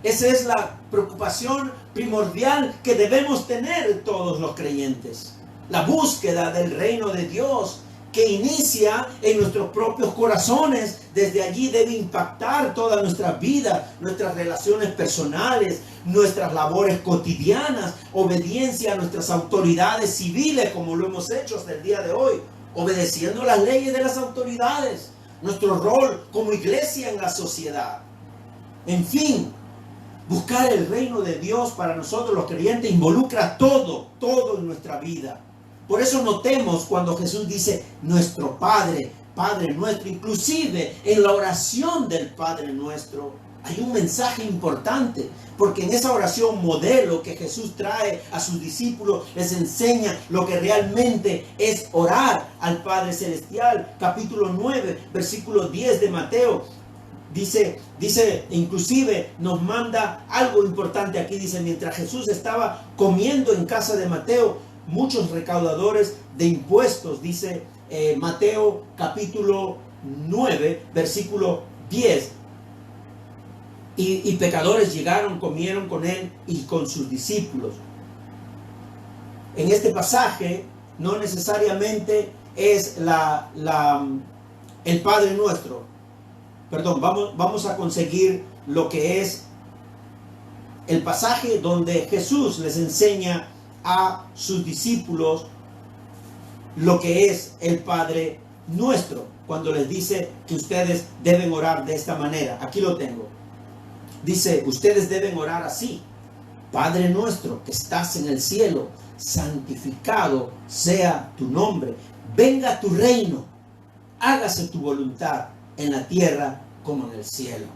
S1: Esa es la preocupación primordial que debemos tener todos los creyentes. La búsqueda del reino de Dios que inicia en nuestros propios corazones. Desde allí debe impactar toda nuestra vida, nuestras relaciones personales, nuestras labores cotidianas, obediencia a nuestras autoridades civiles, como lo hemos hecho hasta el día de hoy, obedeciendo las leyes de las autoridades, nuestro rol como iglesia en la sociedad. En fin, buscar el reino de Dios para nosotros los creyentes involucra todo en nuestra vida. Por eso notemos cuando Jesús dice nuestro Padre, Padre nuestro, inclusive en la oración del Padre nuestro, hay un mensaje importante, porque en esa oración modelo que Jesús trae a sus discípulos, les enseña lo que realmente es orar al Padre Celestial. Capítulo 9, versículo 10 de Mateo. Dice, inclusive nos manda algo importante aquí. Dice, mientras Jesús estaba comiendo en casa de Mateo, muchos recaudadores de impuestos, dice Mateo capítulo 9, versículo 10. Y pecadores llegaron, comieron con él y con sus discípulos. En este pasaje no necesariamente es el Padre Nuestro. Perdón, vamos a conseguir lo que es el pasaje donde Jesús les enseña a sus discípulos lo que es el Padre Nuestro, cuando les dice que ustedes deben orar de esta manera. Aquí lo tengo. Dice, ustedes deben orar así: Padre nuestro que estás en el cielo, santificado sea tu nombre, venga tu reino, hágase tu voluntad en la tierra como en el cielo.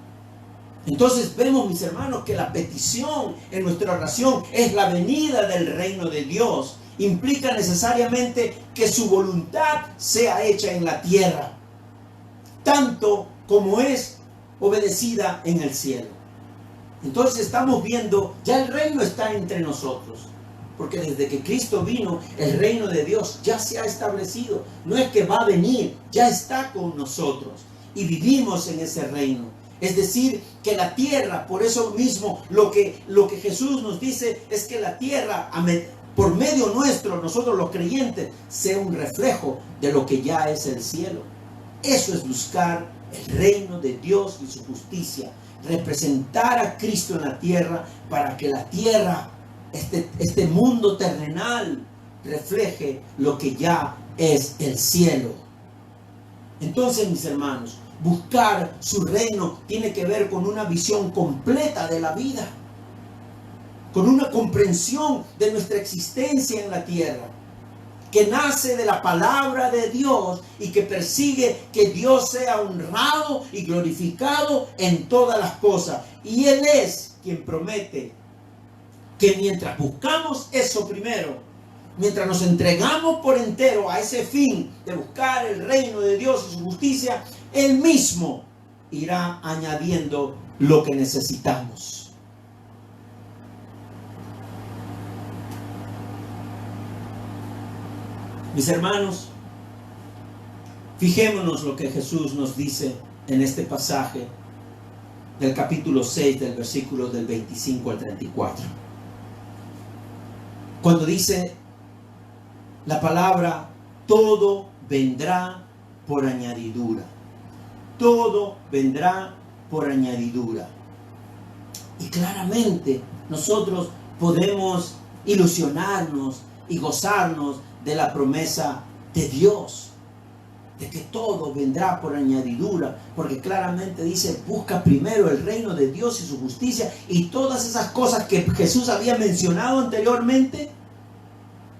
S1: Entonces vemos, mis hermanos, que la petición en nuestra oración es la venida del reino de Dios. Implica necesariamente que su voluntad sea hecha en la tierra, tanto como es obedecida en el cielo. Entonces estamos viendo, ya el reino está entre nosotros, porque desde que Cristo vino, el reino de Dios ya se ha establecido. No es que va a venir, ya está con nosotros y vivimos en ese reino. Es decir, que la tierra, por eso mismo lo que Jesús nos dice es que la tierra, por medio nuestro, nosotros los creyentes, sea un reflejo de lo que ya es el cielo. Eso es buscar el reino de Dios y su justicia. Representar a Cristo en la tierra para que la tierra, este mundo terrenal, refleje lo que ya es el cielo. Entonces, mis hermanos, buscar su reino tiene que ver con una visión completa de la vida, con una comprensión de nuestra existencia en la tierra, que nace de la palabra de Dios y que persigue que Dios sea honrado y glorificado en todas las cosas. Y Él es quien promete que mientras buscamos eso primero, mientras nos entregamos por entero a ese fin de buscar el reino de Dios y su justicia, Él mismo irá añadiendo lo que necesitamos. Mis hermanos, fijémonos lo que Jesús nos dice en este pasaje del capítulo 6, del versículo del 25 al 34. Cuando dice la palabra, todo vendrá por añadidura. Todo vendrá por añadidura. Y claramente nosotros podemos ilusionarnos y gozarnos de la promesa de Dios, de que todo vendrá por añadidura, porque claramente dice, busca primero el reino de Dios y su justicia, y todas esas cosas que Jesús había mencionado anteriormente,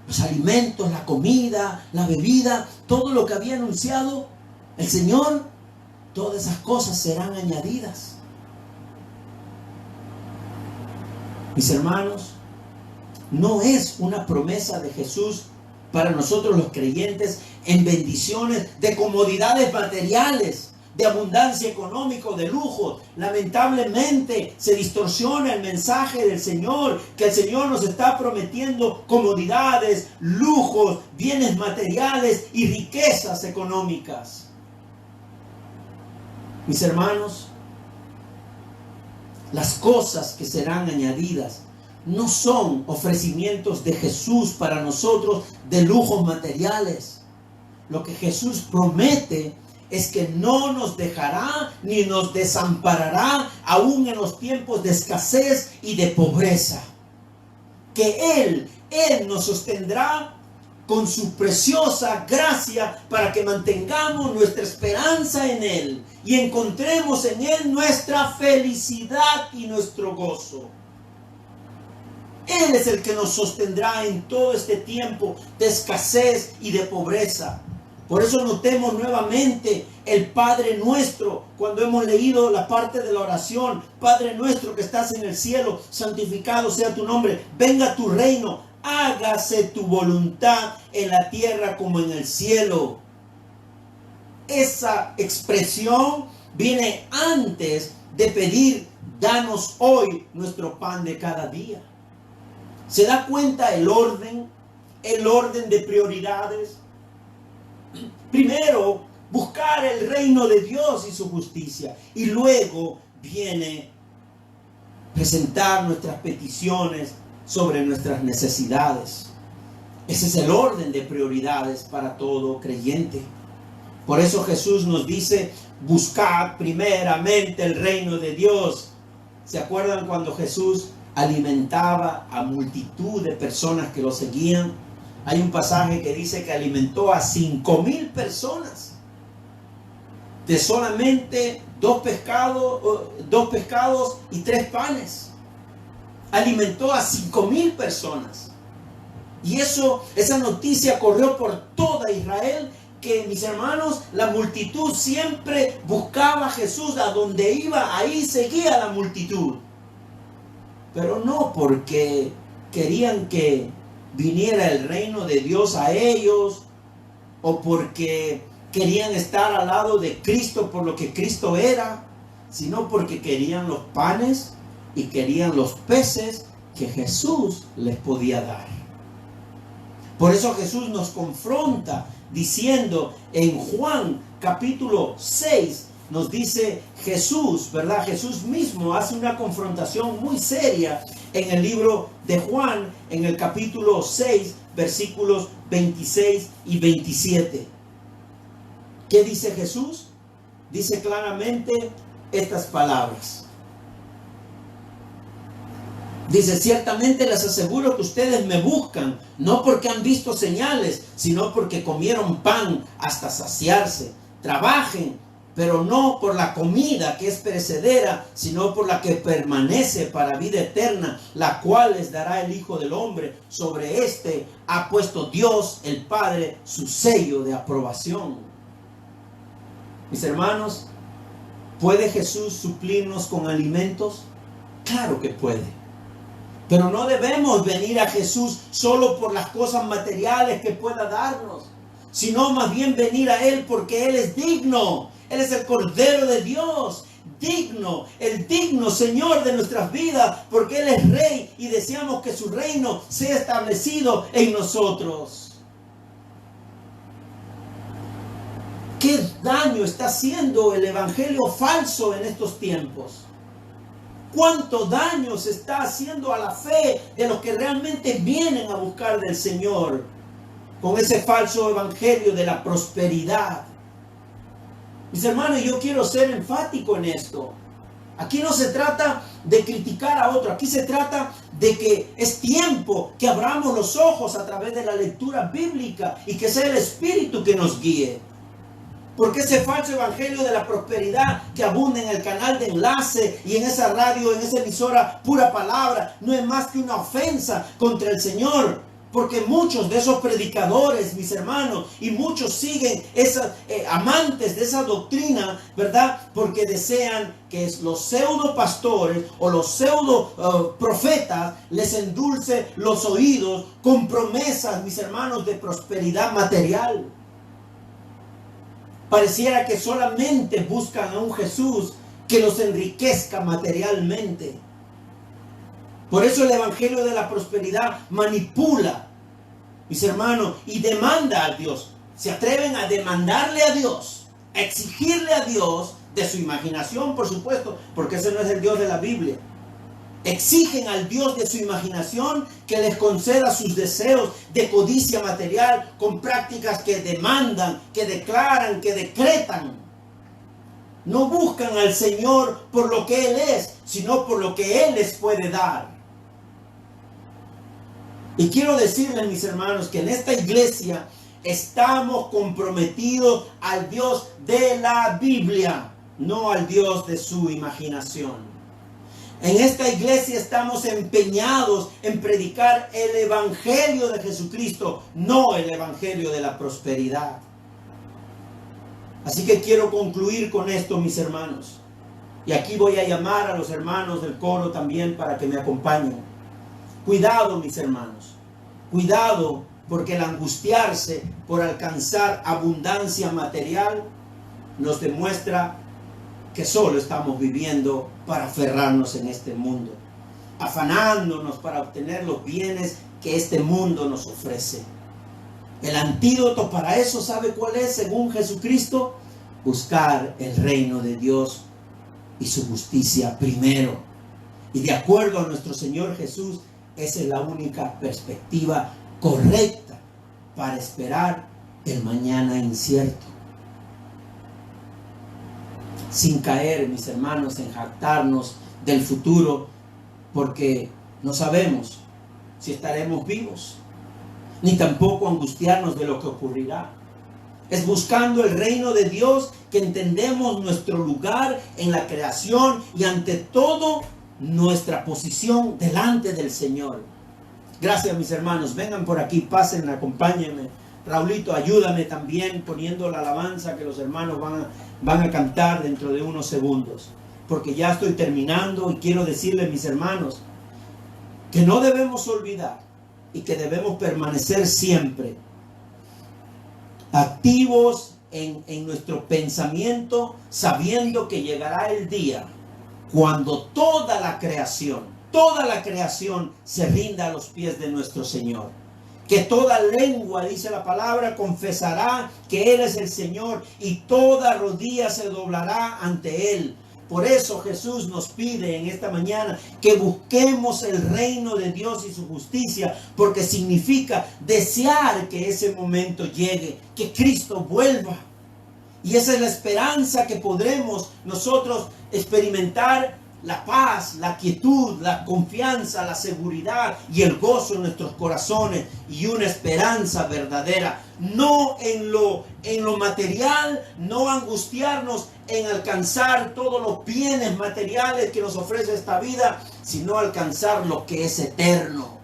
S1: los alimentos, la comida, la bebida, todo lo que había anunciado el Señor, todas esas cosas serán añadidas. Mis hermanos, no es una promesa de Jesús para nosotros los creyentes en bendiciones de comodidades materiales, de abundancia económica, de lujo. Lamentablemente se distorsiona el mensaje del Señor, que el Señor nos está prometiendo comodidades, lujos, bienes materiales y riquezas económicas. Mis hermanos, Las cosas que serán añadidas no son ofrecimientos de Jesús para nosotros de lujos materiales. Lo que Jesús promete es que no nos dejará ni nos desamparará aún en los tiempos de escasez y de pobreza. Que Él nos sostendrá con su preciosa gracia para que mantengamos nuestra esperanza en Él y encontremos en Él nuestra felicidad y nuestro gozo. Él es el que nos sostendrá en todo este tiempo de escasez y de pobreza. Por eso notemos nuevamente el Padre Nuestro cuando hemos leído la parte de la oración. Padre nuestro que estás en el cielo, santificado sea tu nombre, venga tu reino, hágase tu voluntad en la tierra como en el cielo. Esa expresión viene antes de pedir, danos hoy nuestro pan de cada día. ¿Se da cuenta el orden de prioridades? Primero, buscar el reino de Dios y su justicia. Y luego viene presentar nuestras peticiones sobre nuestras necesidades. Ese es el orden de prioridades para todo creyente. Por eso Jesús nos dice, buscad primeramente el reino de Dios. ¿Se acuerdan cuando Jesús alimentaba a multitud de personas que lo seguían? Hay un pasaje que dice que alimentó a 5,000 personas de solamente dos pescados y 3 panes. Alimentó a 5,000 personas. Y esa noticia corrió por toda Israel, que mis hermanos, la multitud siempre buscaba a Jesús. A donde iba, ahí seguía la multitud. Pero no porque querían que viniera el reino de Dios a ellos, o porque querían estar al lado de Cristo por lo que Cristo era, sino porque querían los panes y querían los peces que Jesús les podía dar. Por eso Jesús nos confronta diciendo en Juan capítulo 6, nos dice Jesús, ¿verdad? Jesús mismo hace una confrontación muy seria en el libro de Juan, en el capítulo 6, versículos 26 y 27. ¿Qué dice Jesús? Dice claramente estas palabras. Dice, ciertamente les aseguro que ustedes me buscan, no porque han visto señales, sino porque comieron pan hasta saciarse. Trabajen, pero no por la comida que es perecedera, sino por la que permanece para vida eterna, la cual les dará el Hijo del Hombre. Sobre este ha puesto Dios, el Padre, su sello de aprobación. Mis hermanos, ¿puede Jesús suplirnos con alimentos? Claro que puede. Pero no debemos venir a Jesús solo por las cosas materiales que pueda darnos, sino más bien venir a Él porque Él es digno. Él es el Cordero de Dios, digno, el digno Señor de nuestras vidas, porque Él es Rey y deseamos que su reino sea establecido en nosotros. ¿Qué daño está haciendo el evangelio falso en estos tiempos? ¿Cuánto daño se está haciendo a la fe de los que realmente vienen a buscar del Señor con ese falso evangelio de la prosperidad? Mis hermanos, yo quiero ser enfático en esto. Aquí no se trata de criticar a otro. Aquí se trata de que es tiempo que abramos los ojos a través de la lectura bíblica y que sea el Espíritu que nos guíe. Porque ese falso evangelio de la prosperidad que abunda en el canal de enlace y en esa radio, en esa emisora, pura palabra, no es más que una ofensa contra el Señor. Porque muchos de esos predicadores, mis hermanos, y muchos siguen amantes de esa doctrina, ¿verdad? Porque desean que los pseudo pastores o los pseudo profetas les endulce los oídos con promesas, mis hermanos, de prosperidad material. Pareciera que solamente buscan a un Jesús que los enriquezca materialmente. Por eso el evangelio de la prosperidad manipula, mis hermanos, y demanda a Dios. Se atreven a demandarle a Dios, a exigirle a Dios de su imaginación, por supuesto, porque ese no es el Dios de la Biblia. Exigen al Dios de su imaginación que les conceda sus deseos de codicia material con prácticas que demandan, que declaran, que decretan. No buscan al Señor por lo que Él es, sino por lo que Él les puede dar. Y quiero decirles, mis hermanos, que en esta iglesia estamos comprometidos al Dios de la Biblia, no al Dios de su imaginación. En esta iglesia estamos empeñados en predicar el evangelio de Jesucristo, no el evangelio de la prosperidad. Así que quiero concluir con esto, mis hermanos. Y aquí voy a llamar a los hermanos del coro también para que me acompañen. Cuidado, mis hermanos. Cuidado, porque el angustiarse por alcanzar abundancia material nos demuestra que solo estamos viviendo para aferrarnos en este mundo, afanándonos para obtener los bienes que este mundo nos ofrece. El antídoto para eso, ¿sabe cuál es? Según Jesucristo, buscar el reino de Dios y su justicia primero. Y de acuerdo a nuestro Señor Jesús, esa es la única perspectiva correcta para esperar el mañana incierto. Sin caer, mis hermanos, en jactarnos del futuro, porque no sabemos si estaremos vivos, ni tampoco angustiarnos de lo que ocurrirá. Es buscando el reino de Dios que entendemos nuestro lugar en la creación y ante todo nuestra posición delante del Señor. Gracias, mis hermanos. Vengan por aquí, pasen, acompáñenme. Raulito, ayúdame también poniendo la alabanza que los hermanos van a cantar dentro de unos segundos. Porque ya estoy terminando y quiero decirles, mis hermanos, que no debemos olvidar y que debemos permanecer siempre activos en nuestro pensamiento, sabiendo que llegará el día cuando toda la creación se rinda a los pies de nuestro Señor. Que toda lengua, dice la palabra, confesará que Él es el Señor y toda rodilla se doblará ante Él. Por eso Jesús nos pide en esta mañana que busquemos el reino de Dios y su justicia, porque significa desear que ese momento llegue, que Cristo vuelva. Y esa es la esperanza que podremos nosotros experimentar. La paz, la quietud, la confianza, la seguridad y el gozo en nuestros corazones y una esperanza verdadera. No en lo material, no angustiarnos en alcanzar todos los bienes materiales que nos ofrece esta vida, sino alcanzar lo que es eterno.